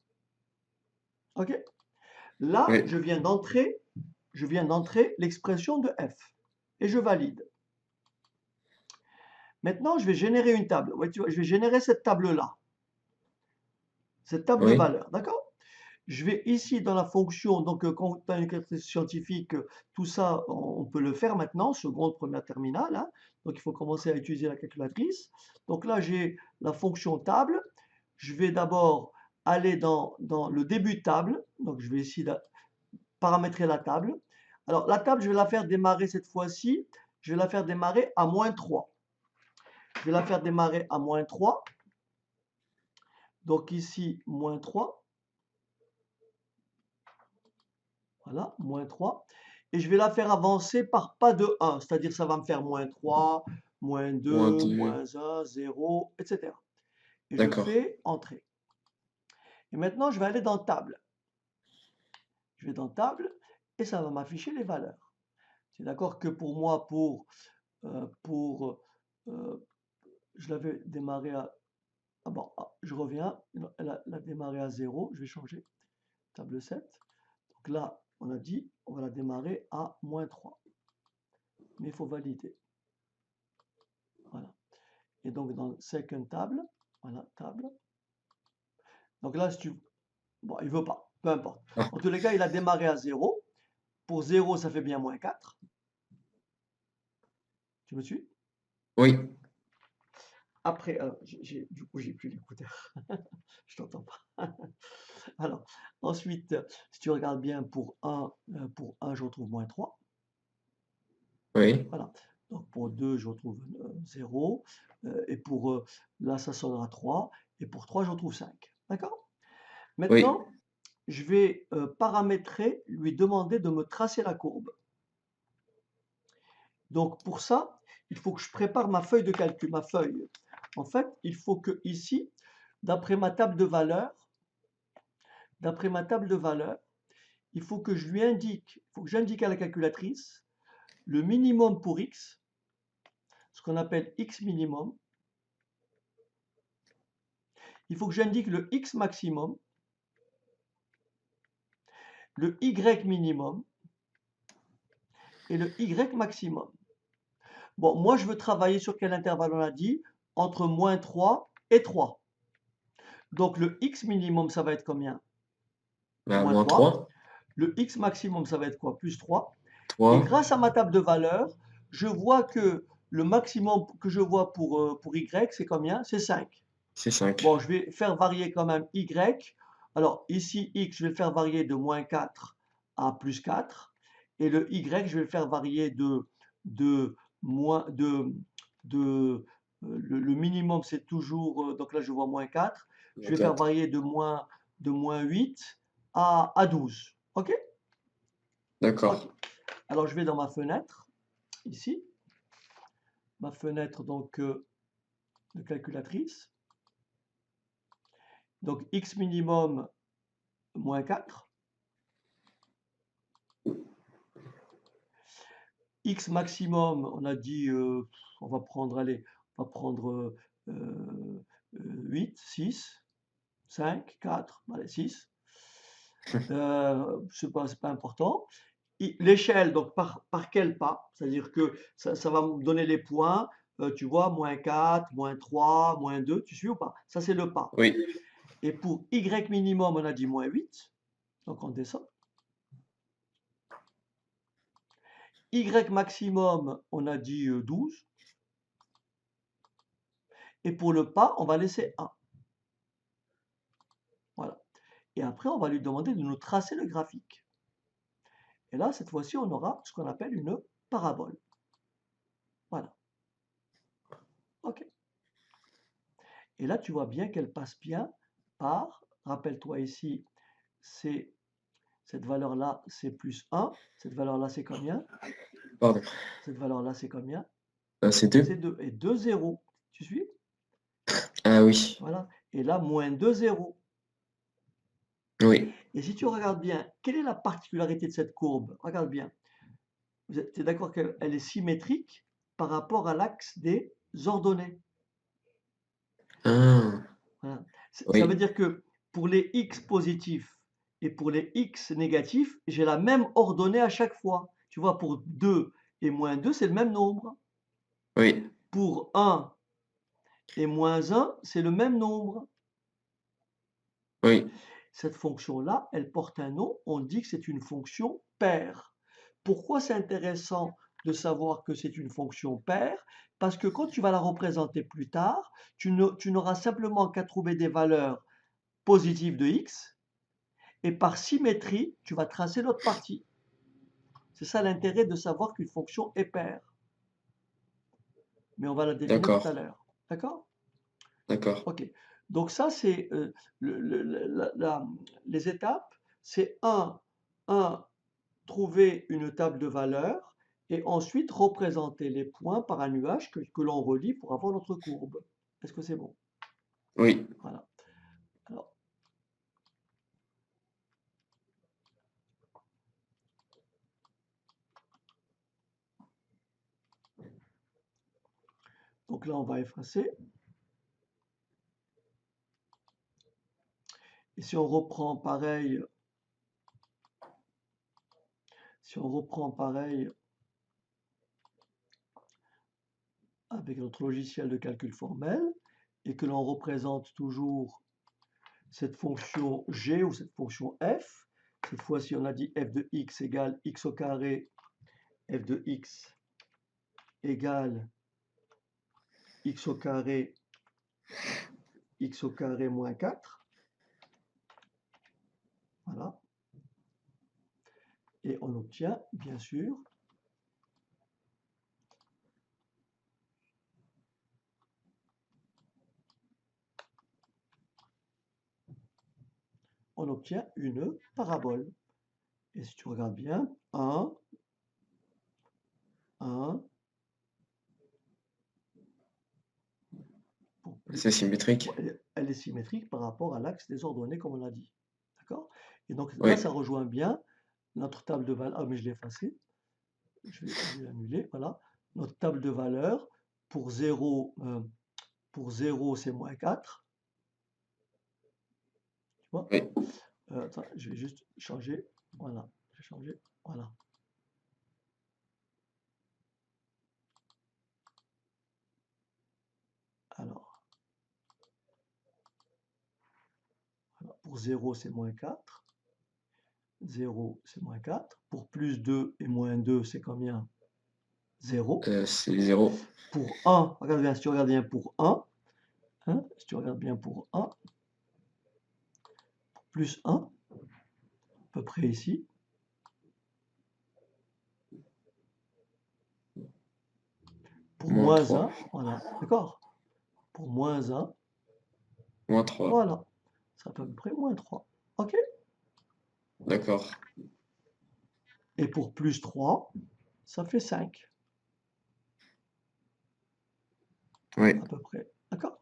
OK? Là, oui, je viens d'entrer l'expression de f. Et je valide. Maintenant, je vais générer une table. Ouais, tu vois, je vais générer cette table-là. Cette table de oui, valeurs, d'accord? Je vais ici dans la fonction, donc quand tu as une calculatrice scientifique, tout ça, on peut le faire maintenant, seconde, première, terminale, hein. Donc il faut commencer à utiliser la calculatrice. Donc là, j'ai la fonction table. Je vais d'abord aller dans le début de table. Donc je vais ici paramétrer la table. Alors la table, je vais la faire démarrer cette fois-ci. Je vais la faire démarrer à -3. Je vais la faire démarrer à -3. Donc ici, -3. Voilà, -3. Et je vais la faire avancer par pas de 1, c'est-à-dire ça va me faire -3, moins -2, 2, -1, 0, etc. Et je d'accord. fais Entrée. Et maintenant, je vais aller dans Table. Je vais dans Table et ça va m'afficher les valeurs. C'est d'accord que pour moi, pour je l'avais démarré à... Ah bon, ah, je reviens, elle a démarré à 0, je vais changer, table 7. Donc là, on a dit, on va la démarrer à -3. Mais il faut valider. Voilà. Et donc dans second table, voilà, table. Donc là, si tu... Bon, il veut pas, peu importe. Ah, En tous les cas, il a démarré à 0. Pour 0, ça fait bien -4. Tu me suis? oui, Après, alors, du coup, j'ai plus l'écouteur. Je t'entends pas. Alors, ensuite, si tu regardes bien, pour 1 je retrouve -3. oui, Voilà. Donc pour 2 je retrouve 0. Et pour, là, ça sonnera 3. Et pour 3 je retrouve 5. D'accord? oui, Maintenant, je vais paramétrer, lui demander de me tracer la courbe. Donc pour ça, il faut que je prépare ma feuille de calcul, ma feuille. En fait, il faut que ici, d'après ma table de valeurs, d'après ma table de valeurs, il faut que je lui indique, il faut que j'indique à la calculatrice le minimum pour x, ce qu'on appelle x minimum. Il faut que j'indique le x maximum, le y minimum et le y maximum. Bon, moi, je veux travailler sur quel intervalle on a dit? Entre -3 et 3. Donc le x minimum, ça va être combien? bah, Moins moins 3. 3, Le x maximum, ça va être quoi? Plus 3. Et 3, grâce à ma table de valeurs, je vois que le maximum que je vois pour y, c'est combien? C'est 5. c'est 5. Bon, je vais faire varier quand même y. Alors ici, x, je vais le faire varier de -4 à +4. Et le y, je vais le faire varier de moins de le minimum, c'est toujours, donc là je vois -4. Je Moins vais faire 4. varier de -8 à 12. OK? D'accord. OK. Alors je vais dans ma fenêtre, ici, ma fenêtre donc de calculatrice. Donc x minimum -4. X maximum, on a dit, on va prendre, allez, on va prendre 8, 6, 5, 4, allez, 6. C'est pas important. L'échelle, donc par quel pas? C'est-à-dire que ça va me donner les points, tu vois, -4, -3, -2, tu suis ou pas? Ça, c'est le pas. Oui, Et pour Y minimum, on a dit -8, donc on descend. Y maximum, on a dit 12. Et pour le pas, on va laisser 1. Voilà. Et après, on va lui demander de nous tracer le graphique. Et là, cette fois-ci, on aura ce qu'on appelle une parabole. Voilà. OK. Et là, tu vois bien qu'elle passe bien par, rappelle-toi ici, c'est cette valeur-là, c'est plus 1. Cette valeur-là, c'est combien? Pardon. Cette valeur-là, c'est combien? C'est C'est 2. 2. Et 2 zéros. Tu suis? Ah oui. Voilà. Et là, moins 2 zéros. Oui. Et si tu regardes bien, quelle est la particularité de cette courbe? Regarde bien. Tu es d'accord qu'elle est symétrique par rapport à l'axe des ordonnées. Ah, Voilà. Ça veut oui. dire que pour les x positifs et pour les x négatifs, j'ai la même ordonnée à chaque fois. Tu vois, pour 2 et moins 2, c'est le même nombre. Oui. Pour 1 et moins 1, c'est le même nombre. Oui. Cette fonction-là, elle porte un nom, on dit que c'est une fonction paire. Pourquoi c'est intéressant de savoir que c'est une fonction paire? Parce que quand tu vas la représenter plus tard, tu n'auras simplement qu'à trouver des valeurs positives de x, et par symétrie, tu vas tracer l'autre partie. C'est ça l'intérêt de savoir qu'une fonction est paire. Mais on va la définir tout D'accord. à l'heure. D'accord? D'accord. Ok. Donc ça, c'est les étapes. C'est 1, trouver une table de valeurs et ensuite représenter les points par un nuage que l'on relie pour avoir notre courbe. Est-ce que c'est bon? Oui. Voilà. Alors, donc là, on va effacer. Et si on reprend pareil, avec notre logiciel de calcul formel et que l'on représente toujours cette fonction g ou cette fonction f, cette fois-ci on a dit f de x égale x au carré, f de x égale x au carré moins 4. Voilà. Et on obtient, bien sûr, une parabole. Et si tu regardes bien, 1, 1, pour plus, C'est symétrique. elle est symétrique par rapport à l'axe des ordonnées, comme on l'a dit. D'accord? Et donc là, Oui. ça rejoint bien notre table de valeurs. Ah, mais je l'ai effacé. Je vais l'annuler. Voilà. Notre table de valeurs pour 0, c'est moins 4. Tu vois? Oui. Attends, je vais juste changer. Voilà. Je vais changer. Voilà. Alors, voilà. Pour 0, c'est moins 4. 0, c'est moins 4. Pour plus 2 et moins 2, c'est combien? 0. C'est 0. Pour 1, regarde bien, si tu regardes bien pour 1, hein, si tu regardes bien pour 1, plus 1, à peu près ici. Pour Moins moins 3. 1, voilà, d'accord? Pour moins 1, Moins 3. voilà, c'est à peu près moins 3. OK? D'accord. Et pour plus 3, ça fait 5, Oui. à peu près. D'accord?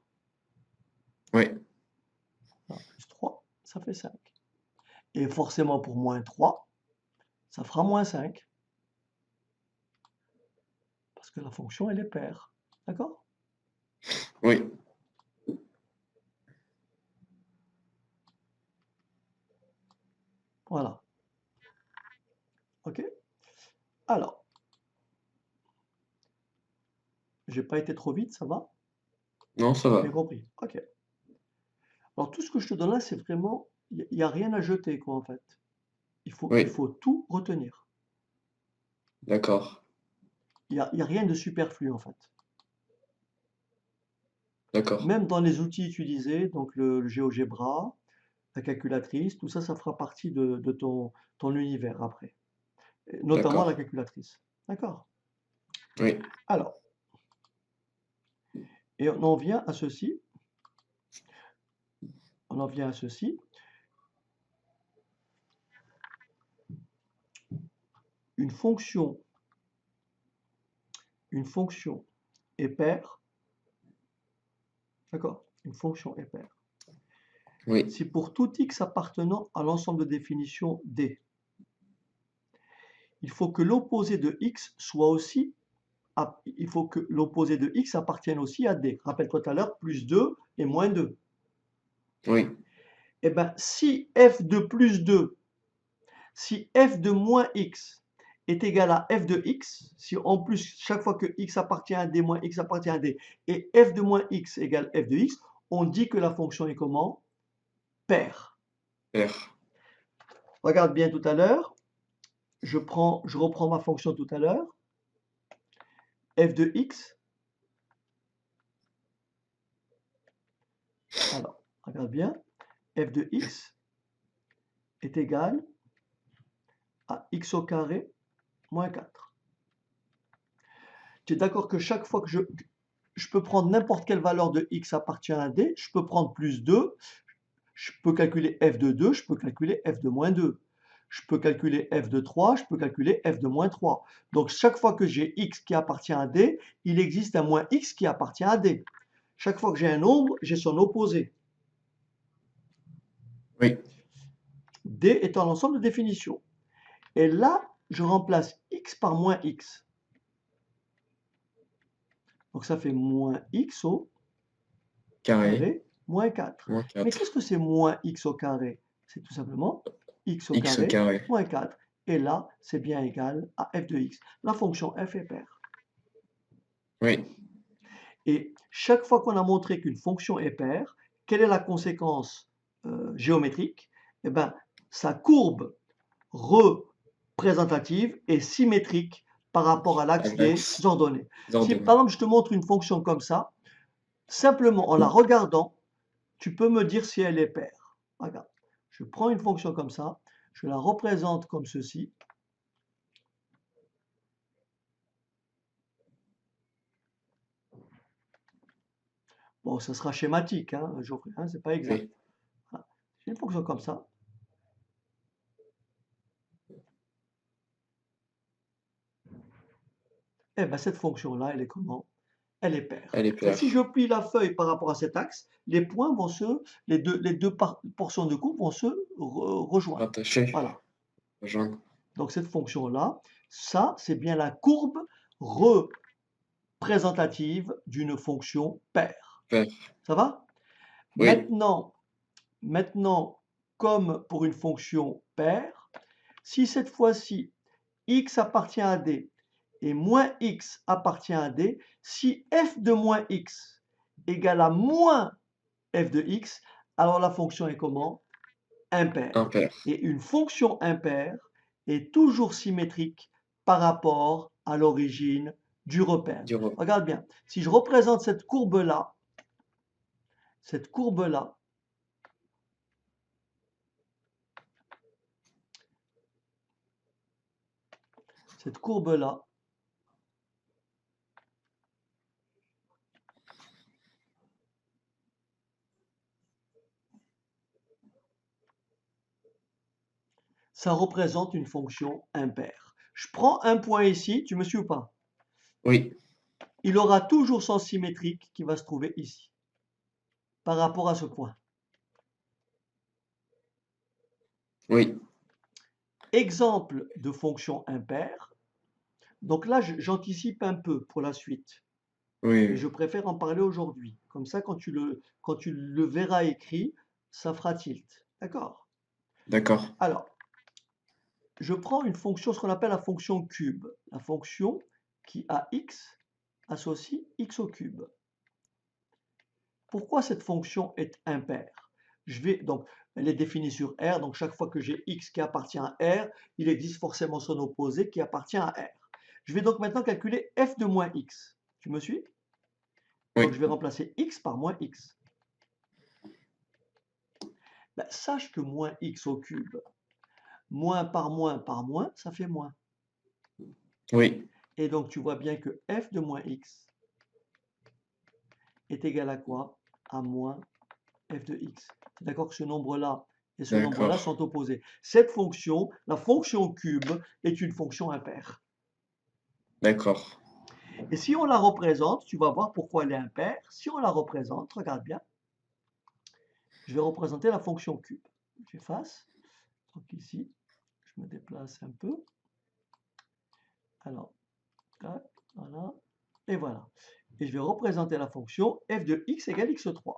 Oui. Voilà, plus 3, ça fait 5. Et forcément, pour moins 3, ça fera moins 5, parce que la fonction, elle est paire. D'accord? Oui. Voilà. OK? Alors, j'ai pas été trop vite, ça va? Non, ça Tu as bien va. compris? OK. Alors, tout ce que je te donne là, c'est vraiment, il n'y a rien à jeter, quoi, en fait. Il Oui. faut tout retenir. D'accord. Il y a rien de superflu, en fait. D'accord, Même dans les outils utilisés, donc le GeoGebra, la calculatrice, tout ça, ça fera partie de ton univers après, et notamment la d'accord. calculatrice. D'accord? Oui, Alors, et on en vient à ceci, on en vient à ceci, une fonction, une fonction est paire, d'accord? Une fonction est paire. oui, Si pour tout x appartenant à l'ensemble de définition D, il faut que l'opposé de x soit aussi, il faut que l'opposé de x appartienne aussi à D. Rappelle-toi tout à l'heure, plus 2 et moins 2. oui, Eh bien, si f de plus 2, si f de moins x est égal à f de x, si en plus, chaque fois que x appartient à D, moins x appartient à D, et f de moins x égale f de x, on dit que la fonction est comment? Paire. paire. Regarde bien tout à l'heure, je reprends ma fonction tout à l'heure, f de x, alors, regarde bien, f de x est égal à x au carré moins 4. Tu es d'accord que chaque fois que je peux prendre n'importe quelle valeur de x appartient à D, je peux prendre plus 2, je peux calculer f de 2, je peux calculer f de moins 2. Je peux calculer f de 3, je peux calculer f de moins 3. Donc chaque fois que j'ai x qui appartient à D, il existe un moins x qui appartient à D. Chaque fois que j'ai un nombre, j'ai son opposé. Oui, D étant l'ensemble de définitions. Et là, je remplace x par moins x. Donc ça fait moins x au carré, carré moins 4. moins Mais qu'est-ce 4. que c'est moins x au carré? C'est tout simplement x au X au carré carré. moins 4. Et là, c'est bien égal à f de x. La fonction f est paire. Oui, Et chaque fois qu'on a montré qu'une fonction est paire, quelle est la conséquence géométrique? Eh bien, sa courbe représentative est symétrique par rapport à à l'axe des l'axe ordonnées. Si ordonné. par exemple je te montre une fonction comme ça, simplement en la regardant, tu peux me dire si elle est paire. Regarde, je prends une fonction comme ça, je la représente comme ceci. Bon, ça sera schématique, hein, Geoffrey, hein, c'est pas exact. Oui, Voilà. J'ai une fonction comme ça. Et bien cette fonction-là, elle est comment? Elle est paire. elle est Donc si je paire. plie la feuille par rapport à cet axe, les points vont les deux portions de courbe vont se rejoindre. Rattaché, Voilà. rejoindre, Donc cette fonction-là, ça, c'est bien la courbe représentative d'une fonction paire. paire. Ça va? Oui, Maintenant, comme pour une fonction paire, si cette fois-ci x appartient à D et moins x appartient à D, si f de moins x égale à moins f de x, alors la fonction est comment? Impaire. impair. Et une fonction impaire est toujours symétrique par rapport à l'origine du repère. Du rep. Regarde bien, si je représente cette courbe-là, cette courbe-là, ça représente une fonction impaire. Je prends un point ici, tu me suis ou pas? Oui, Il aura toujours son symétrique qui va se trouver ici, par rapport à ce point. oui, Exemple de fonction impaire. Donc là, j'anticipe un peu pour la suite, oui, mais oui. je préfère en parler aujourd'hui. Comme ça, quand tu le verras écrit, ça fera tilt. D'accord? D'accord. Alors, je prends une fonction, ce qu'on appelle la fonction cube. La fonction qui a x associe x au cube. Pourquoi cette fonction est impaire? Donc, elle est définie sur R, donc chaque fois que j'ai x qui appartient à R, il existe forcément son opposé qui appartient à R. Je vais donc maintenant calculer f de moins x. Tu me suis? Donc, je Oui, vais remplacer x par moins x. Ben, sache que moins x au cube, moins, ça fait moins. oui, Et donc, tu vois bien que f de moins x est égal à quoi? À moins f de x. Tu es d'accord que ce nombre-là et ce nombre-là d'accord, sont opposés. Cette fonction, la fonction cube, est une fonction impaire. d'accord. Et si on la représente, tu vas voir pourquoi elle est impaire. Si on la représente, regarde bien, je vais représenter la fonction cube. J'efface. Donc ici, je me déplace un peu. Alors, tac, voilà, et voilà. Et je vais représenter la fonction f de x égale x3.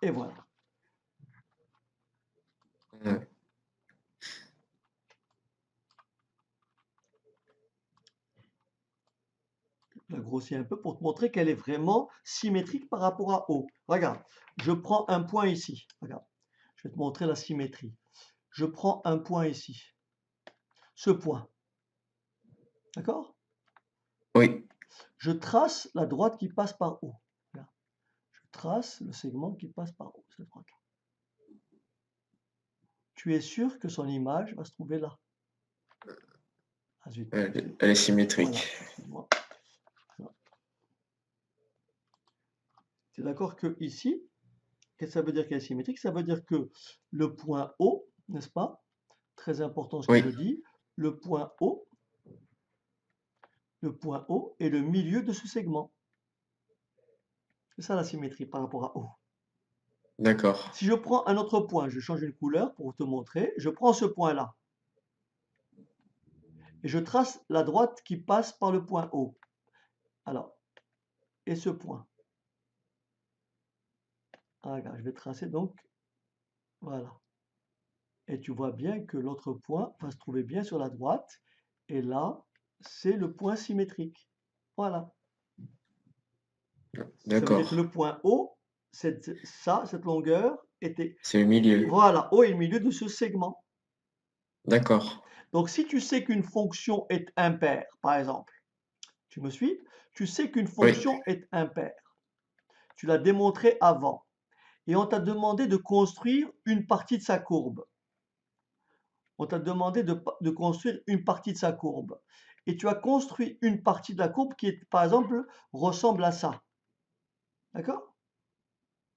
Et voilà. Euh, Je la grossis un peu pour te montrer qu'elle est vraiment symétrique par rapport à O. Regarde, je prends un point ici. Regarde, je vais te montrer la symétrie. Je prends un point ici. Ce point. D'accord? Oui, Je trace la droite qui passe par O. Regarde, je trace le segment qui passe par O, cette droite-là. Tu es sûr que son image va se trouver là. Ah zut, elle est voilà, symétrique. excuse-moi. Tu es d'accord que ici, qu'est-ce que ça veut dire qu'elle est symétrique? Ça veut dire que le point O, n'est-ce pas? Très important ce que je Oui, dis. Le point O est le milieu de ce segment. C'est ça la symétrie par rapport à O. d'accord. Si je prends un autre point, je change une couleur pour te montrer. Je prends ce point-là et je trace la droite qui passe par le point O. Alors, et ce point. Ah, regarde, je vais tracer donc, voilà. Et tu vois bien que l'autre point va se trouver bien sur la droite. Et là, c'est le point symétrique. Voilà. Ça veut dire que D'accord. le point O, cette longueur était... C'est le milieu. Voilà, O est le milieu de ce segment. D'accord. Donc, si tu sais qu'une fonction est impaire, par exemple, tu me suis? Tu sais qu'une Oui, fonction est impaire. Tu l'as démontré avant. Et on t'a demandé de construire une partie de sa courbe. On t'a demandé de construire une partie de sa courbe. Et tu as construit une partie de la courbe qui, par exemple, ressemble à ça. D'accord?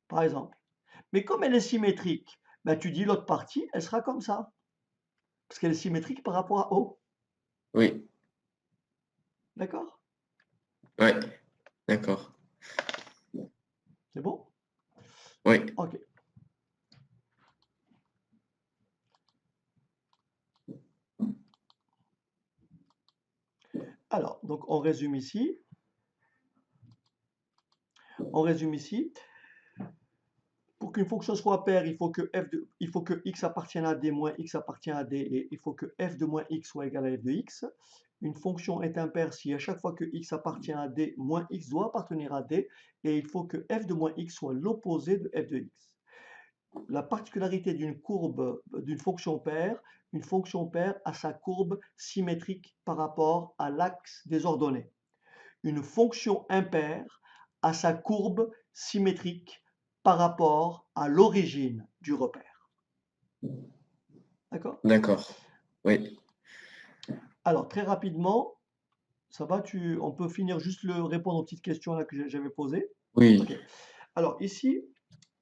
Par exemple. Mais comme elle est symétrique, ben, tu dis l'autre partie, elle sera comme ça. Parce qu'elle est symétrique par rapport à O. oui, D'accord? ouais, d'accord. C'est bon? Oui, Ok. Alors, donc on résume ici. On résume ici. Pour qu'une fonction soit paire, il faut que x appartienne à d moins x appartient à d, et il faut que f de moins x soit égal à f de x. Une fonction est impaire si à chaque fois que x appartient à d, moins x doit appartenir à d, et il faut que f de moins x soit l'opposé de f de x. La particularité d'une courbe, d'une fonction paire, une fonction paire a sa courbe symétrique par rapport à l'axe des ordonnées. Une fonction impaire a sa courbe symétrique par rapport à l'origine du repère. D'accord? d'accord. Oui, Alors, très rapidement, ça va, on peut finir juste répondre aux petites questions là que j'avais posées. oui. Ok. Alors, ici,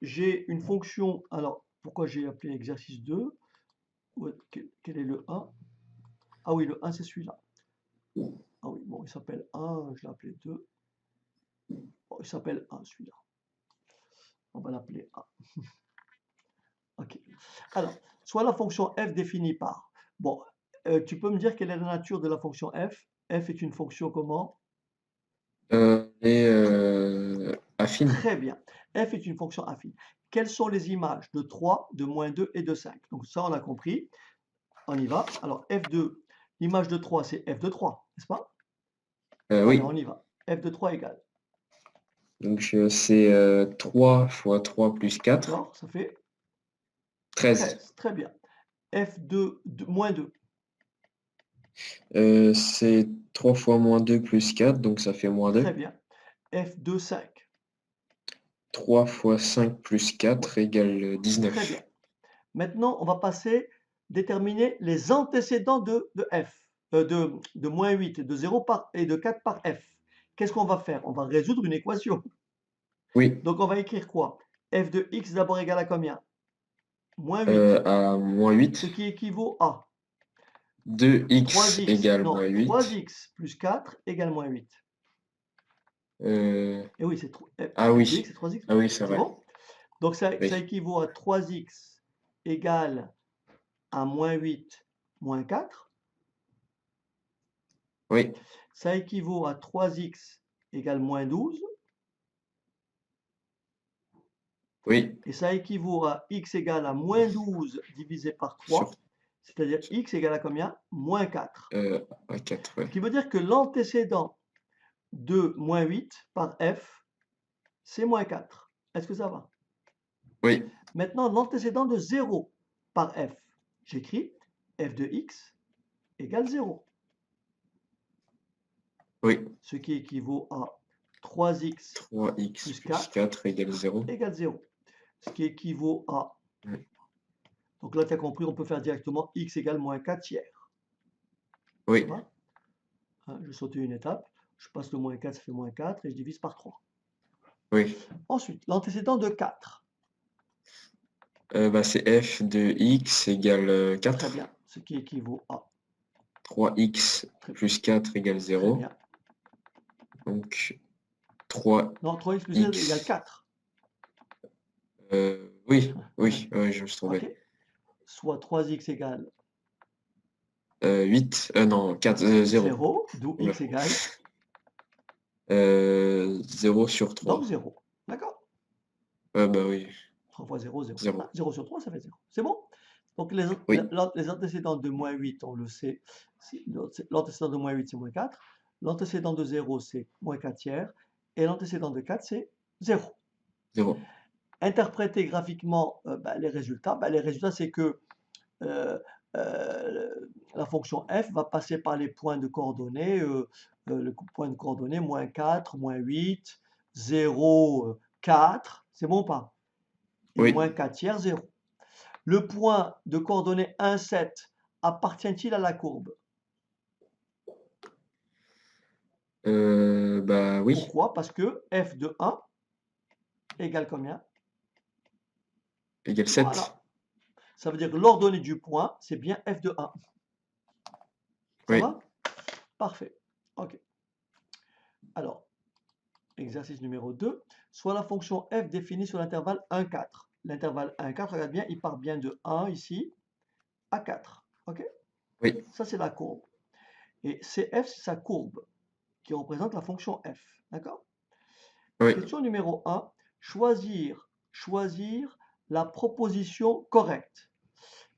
j'ai une fonction. Alors, pourquoi j'ai appelé exercice 2? Quel est le 1? Ah oui, le 1, c'est celui-là. Ah oui, bon, il s'appelle 1, je l'ai appelé 2. Bon, il s'appelle 1, celui-là. On va l'appeler 1. Ok. Alors, soit la fonction f définie par. Bon, tu peux me dire quelle est la nature de la fonction f? F est une fonction comment? Et affine. Très bien. F est une fonction affine. Quelles sont les images de 3, de moins 2 et de 5? Donc ça, on a compris. On y va. Alors, f2, l'image de 3, c'est f de 3, n'est-ce pas? Allez, on Oui. y va. F de 3 égale. Donc c'est 3 fois 3 plus 4, D'accord? Ça fait 13. 13. Très bien. moins 2. C'est 3 fois moins 2 plus 4, donc ça fait moins Très 2. bien. F2, 5. 3 fois 5 plus Ouais, 4 égale très bien. 19. Maintenant, on va déterminer les antécédents de F, de moins 8, de 0 et de 4 par F. Qu'est-ce qu'on va faire? On va résoudre une équation. Oui, Donc, on va écrire quoi? F de x d'abord égale à combien? Moins 8. à moins Ce 8. qui équivaut à 2x 3x, égale moins non, 8. 3x plus 4 égale moins 8. Euh, Et oui, ah f de x, oui, c'est 3x. ah oui, c'est C'est vrai. bon? Donc, ça Oui, équivaut à 3x égale à moins 8 moins 4. oui, Ça équivaut à 3x égale moins 12. oui, Et ça équivaut à x égale à moins 12 divisé par sur 3. C'est-à-dire x égale à combien? Moins 4. à 4, Ce ouais. qui veut dire que l'antécédent de moins 8 par f, c'est moins 4. Est-ce que ça va? Oui, Maintenant, l'antécédent de 0 par f. J'écris f de x égale 0. oui. Ce qui équivaut à 3x 3x plus plus 4 4 égale 0. égale 0. Ce qui équivaut à... Mm. Donc là, tu as compris, on peut faire directement x égale moins 4 tiers. Ça Oui, va? Hein, je saute une étape. Je passe le moins 4, ça fait moins 4 et je divise par 3. oui. Ensuite, l'antécédent de 4. Bah, c'est f de x égale Très 4. bien. Ce qui équivaut à... 3x Très, plus 4 égale très 0. bien. Donc Non, 3x plus 4 égale 3x. 4. Oui, oui, ouais, je me suis OK. trompé. Soit 3x égale 8, non, 4, 0. 0, d'où Oula. x égale 0 sur donc 3. 0. D'accord? Bah oui, 3 fois 0, 0. 0. 0 sur 3, ça fait 0. C'est bon? Donc Oui, les antécédents de moins 8, on le sait. L'antécédent de moins 8, c'est moins 4. L'antécédent de 0, c'est moins 4 tiers. Et l'antécédent de 4, c'est 0. 0. Interpréter graphiquement les résultats, c'est que euh, la fonction f va passer par les points de coordonnées, le point de coordonnées moins 4, moins 8, 0, 4, c'est bon ou pas? Et moins Oui. 4 tiers, 0. Le point de coordonnées 1, 7 appartient-il à la courbe? Bah oui, Pourquoi? Parce que f de 1 égale combien? égale 7. Voilà. Ça veut dire que l'ordonnée du point, c'est bien f de 1. Ça Oui, va? Parfait. OK. Alors, exercice numéro 2. Soit la fonction f définie sur l'intervalle 1, 4. L'intervalle 1, 4, regarde bien, il part bien de 1 ici à 4. OK? oui, Ça, c'est la courbe. Et CF, c'est sa courbe qui représente la fonction f. D'accord? oui. Question numéro 1. Choisir la proposition correcte.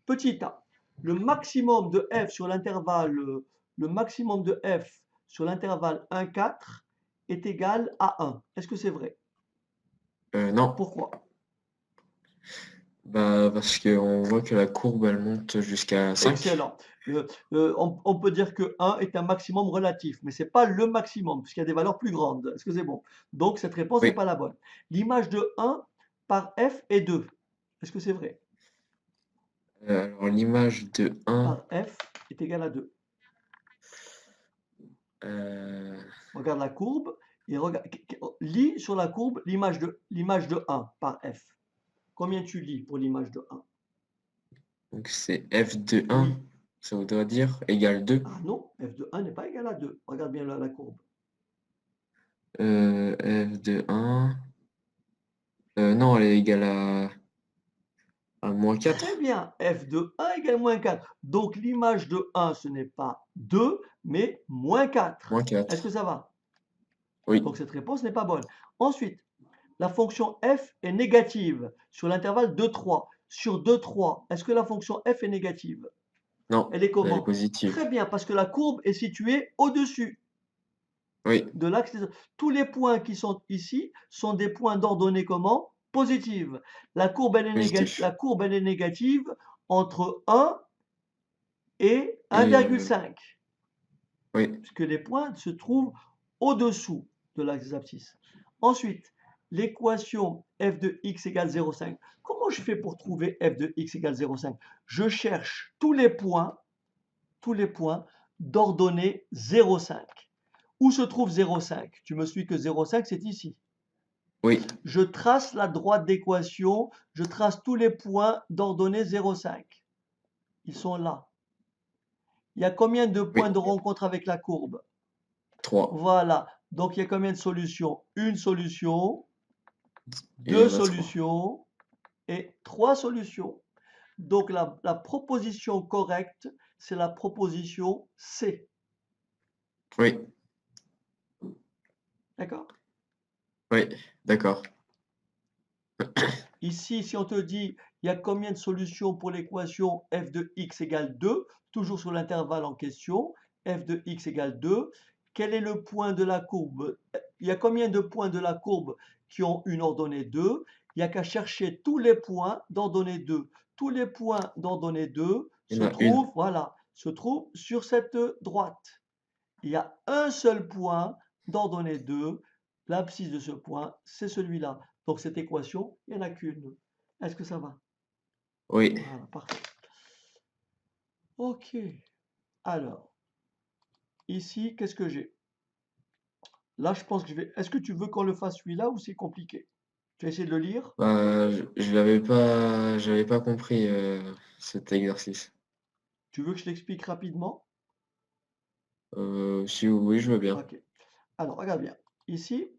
Petit a. Le maximum de f sur l'intervalle le maximum de f sur l'intervalle 1, 4 est égal à 1. Est-ce que c'est vrai? Non, Pourquoi? bah parce qu'on voit que la courbe, elle monte jusqu'à 5. Excellent. On peut dire que 1 est un maximum relatif, mais ce n'est pas le maximum, puisqu'il y a des valeurs plus grandes. Est-ce que c'est bon? Donc, cette réponse n'est Oui. pas la bonne. L'image de 1 par f est 2. Est-ce que c'est vrai? Alors l'image de 1, Par f est égale à 2. euh, Regarde la courbe et lis sur la courbe l'image de 1 par f. Combien tu lis pour l'image de 1? donc c'est f de 1, Oui. ça voudrait dire égale 2. Ah non, f de 1 n'est pas égal à 2. Regarde bien la courbe. F de 1, non, elle est égale à moins Très 4. bien, f de 1 égale moins 4. Donc l'image de 1, ce n'est pas 2, mais moins 4. Moins Est-ce que 4. ça va? Oui, Donc cette réponse n'est pas bonne. Ensuite, la fonction f est négative sur l'intervalle 2, 3. Sur 2, 3, est-ce que la fonction f est négative? non, Elle est elle est comment? positive. Très bien, parce que la courbe est située au-dessus Oui, de l'axe. Tous les points qui sont ici sont des points d'ordonnée comment? Positive. La courbe, elle est positif. négative entre 1 et et 1,5, oui, puisque les points se trouvent au-dessous de l'axe des abscisses. Ensuite, l'équation f de x égale 0,5. Comment je fais pour trouver f de x égale 0,5? Je cherche tous les points d'ordonnée 0,5. Où se trouve 0,5? Tu me suis que 0,5, c'est ici. oui, Je trace la droite d'équation, je trace tous les points d'ordonnée 0,5. Ils sont là. Il y a combien de points oui, de rencontre avec la courbe? 3. Voilà. Donc il y a combien de solutions? Une solution, Et il y deux en a 3. solutions et trois solutions. Donc la proposition correcte, c'est la proposition C. Oui, D'accord? oui, d'accord. Ici, si on te dit, il y a combien de solutions pour l'équation f de x égale 2, toujours sur l'intervalle en question, f de x égale 2, quel est le point de la courbe? Il y a combien de points de la courbe qui ont une ordonnée 2? Il n'y a qu'à chercher tous les points d'ordonnée 2. Tous les points d'ordonnée 2 Il y se en a une. trouvent, voilà, se trouvent sur cette droite. Il y a un seul point d'ordonnée 2. L'abscisse de ce point, c'est celui-là. Donc cette équation, il n'y en a qu'une. Est-ce que ça va? Oui, Voilà, parfait. Ok. Alors, ici, qu'est-ce que j'ai? Là, je pense que je vais... Est-ce que tu veux qu'on le fasse celui-là ou c'est compliqué? Tu as essayé de le lire? bah, j'avais pas compris cet exercice. Tu veux que je l'explique rapidement? Si oui, je veux bien. Ok. Alors, regarde bien. Ici,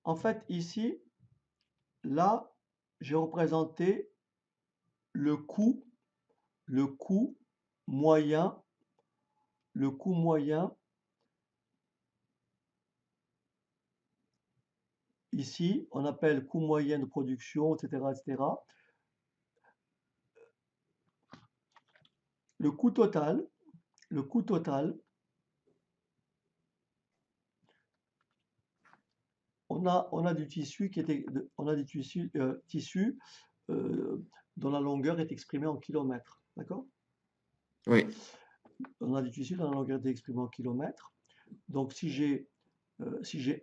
en fait, ici, là, j'ai représenté le coût, le coût moyen, le coût moyen. Ici, on appelle coût moyen de production, etc., etc. Le coût total, le coût total, on a du tissu qui était, on a du tissu dont la longueur est exprimée en kilomètres, d'accord? Oui, On a du tissu dont la longueur est exprimée en kilomètres. Donc si j'ai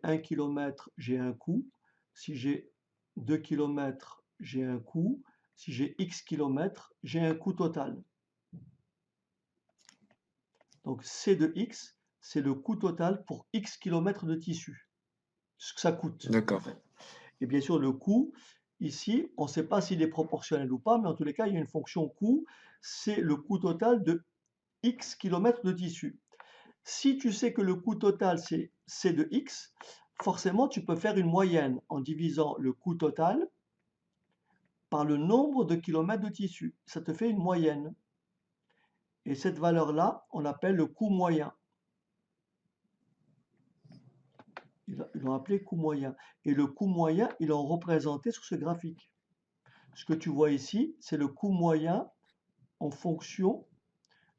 1 km, j'ai un coût. Si j'ai 2 km, j'ai un coût. Si j'ai X kilomètres, j'ai un coût total. Donc C de X, c'est le coût total pour X kilomètres de tissu. Ce que ça coûte, en d'accord. fait. Et bien sûr, le coût, ici, on ne sait pas s'il est proportionnel ou pas, mais en tous les cas, il y a une fonction coût, c'est le coût total de X kilomètres de tissu. Si tu sais que le coût total, c'est C de X, forcément, tu peux faire une moyenne en divisant le coût total par le nombre de kilomètres de tissu. Ça te fait une moyenne. Et cette valeur-là, on l'appelle le coût moyen. Ils l'ont appelé coût moyen. Et le coût moyen, ils l'ont représenté sur ce graphique. Ce que tu vois ici, c'est le coût moyen en fonction,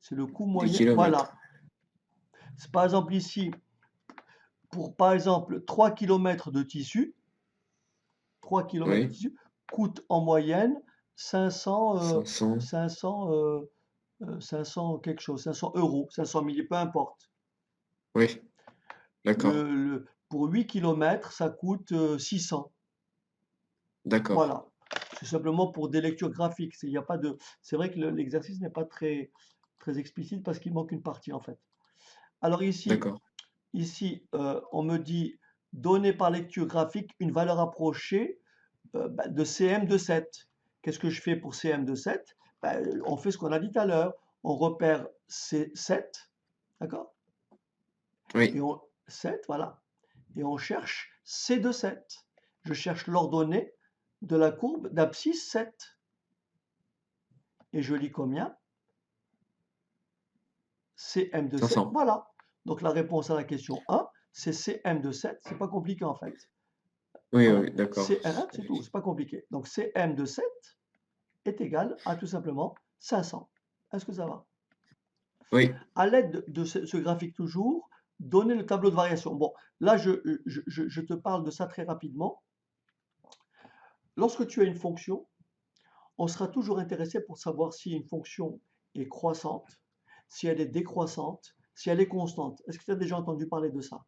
c'est le coût Des moyen. kilomètres. Voilà. C'est par exemple ici, pour par exemple 3 km de tissu, 3 km de Oui, tissu coûte en moyenne 500, 500. 500, 500 quelque chose, 500 euros, 500 000, peu importe. Oui, d'accord. Pour 8 km, ça coûte 600. D'accord. Voilà. C'est simplement pour des lectures graphiques. Il y a pas de, c'est vrai que l'exercice n'est pas très, très explicite parce qu'il manque une partie en fait. Alors ici, D'accord. on me dit donner par lecture graphique une valeur approchée de CM de 7. Qu'est-ce que je fais pour CM de 7? On fait ce qu'on a dit tout à l'heure. On repère C7, d'accord? Et Oui, on 7, voilà. Et on cherche C de 7. Je cherche l'ordonnée de la courbe d'abscisse 7. Et je lis combien? CM de 7, 500. voilà. Donc la réponse à la question 1, c'est CM de 7. C'est pas compliqué en fait. Oui, Voilà. oui, d'accord. C1, c'est tout, c'est pas compliqué. Donc CM de 7 est égal à tout simplement 500. Est-ce que ça va? Oui, À l'aide de ce graphique toujours, donner le tableau de variation. Bon, là, je te parle de ça très rapidement. Lorsque tu as une fonction, on sera toujours intéressé pour savoir si une fonction est croissante, si elle est décroissante, si elle est constante. Est-ce que tu as déjà entendu parler de ça?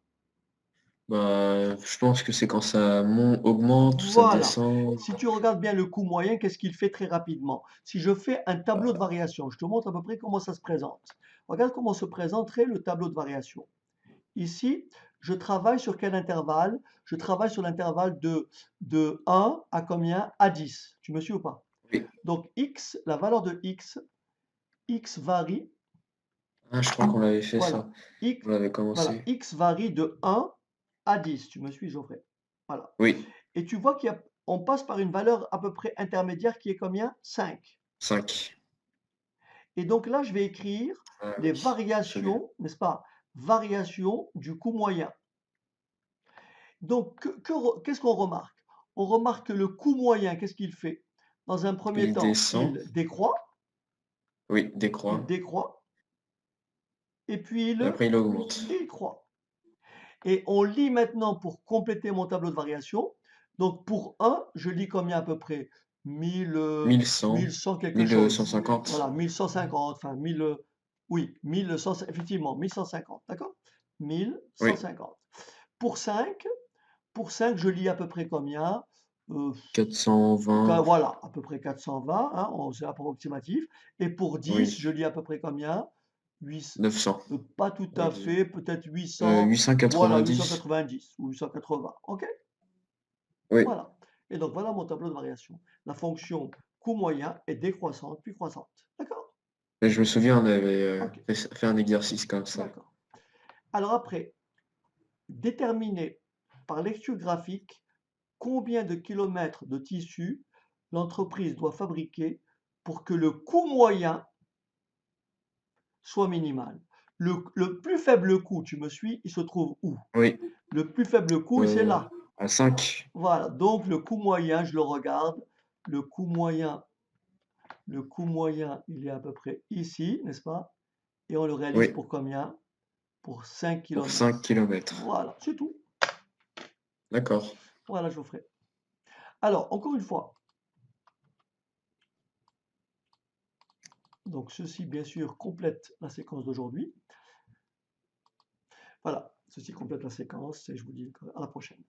Bah, je pense que c'est quand ça augmente ou ça Voilà. descend. Si tu regardes bien le coût moyen, qu'est-ce qu'il fait très rapidement? Si je fais un tableau de variation, je te montre à peu près comment ça se présente. Regarde comment se présenterait le tableau de variation. Ici, je travaille sur quel intervalle? Je travaille sur l'intervalle de 1 à combien? À 10. Tu me suis ou pas? Oui. Donc x, la valeur de x varie, Ah, je crois qu'on l'avait fait voilà, ça. x, On l'avait voilà, commencé. x varie de 1 à 10. Tu me suis, Geoffrey? Voilà. Oui, Et tu vois qu'on passe par une valeur à peu près intermédiaire qui est combien? 5. 5. Et donc là, je vais écrire Ah les oui, je me souviens. variations, n'est-ce pas? Variations du coût moyen. Donc, qu'est-ce qu'on remarque? On remarque que le coût moyen, qu'est-ce qu'il fait? Dans un premier Il temps, descend. il décroît, Oui, il décroît. décroît, et puis Et après, il augmente. il croît. Et on lit maintenant pour compléter mon tableau de variation. Donc, pour 1, je lis combien à peu près? 1000, 1100. 1100 quelque chose. 1150. Voilà, 1150, enfin 1000, oui, 1100, effectivement, 1150, d'accord? Oui, 1150. Pour 5, je lis à peu près combien? Euh, 420. Voilà, à peu près 420, hein, c'est approximatif. Et pour 10, je Oui, lis à peu près combien? 8, 900. pas tout à Oui. fait, peut-être 800, voilà, 890. 890 ou 880. OK? Oui, Voilà. Et donc voilà mon tableau de variation. La fonction coût moyen est décroissante puis croissante. D'accord? et je me souviens, on avait OK, fait un exercice comme ça. d'accord. Alors après, déterminer par lecture graphique combien de kilomètres de tissu l'entreprise doit fabriquer pour que le coût moyen soit minimal. Le plus faible coût, tu me suis, il se trouve où? Oui, Le plus faible coût, c'est euh, là. à 5. Voilà, donc le coût moyen, je le regarde. Le coût moyen, il est à peu près ici, n'est-ce pas? Et on le réalise Oui, pour combien? Pour 5 pour kilomètres. 5 kilomètres. Voilà, c'est tout. D'accord. Voilà, Geoffrey. Alors, encore une fois, donc ceci, bien sûr, complète la séquence d'aujourd'hui. Voilà, ceci complète la séquence et je vous dis à la prochaine.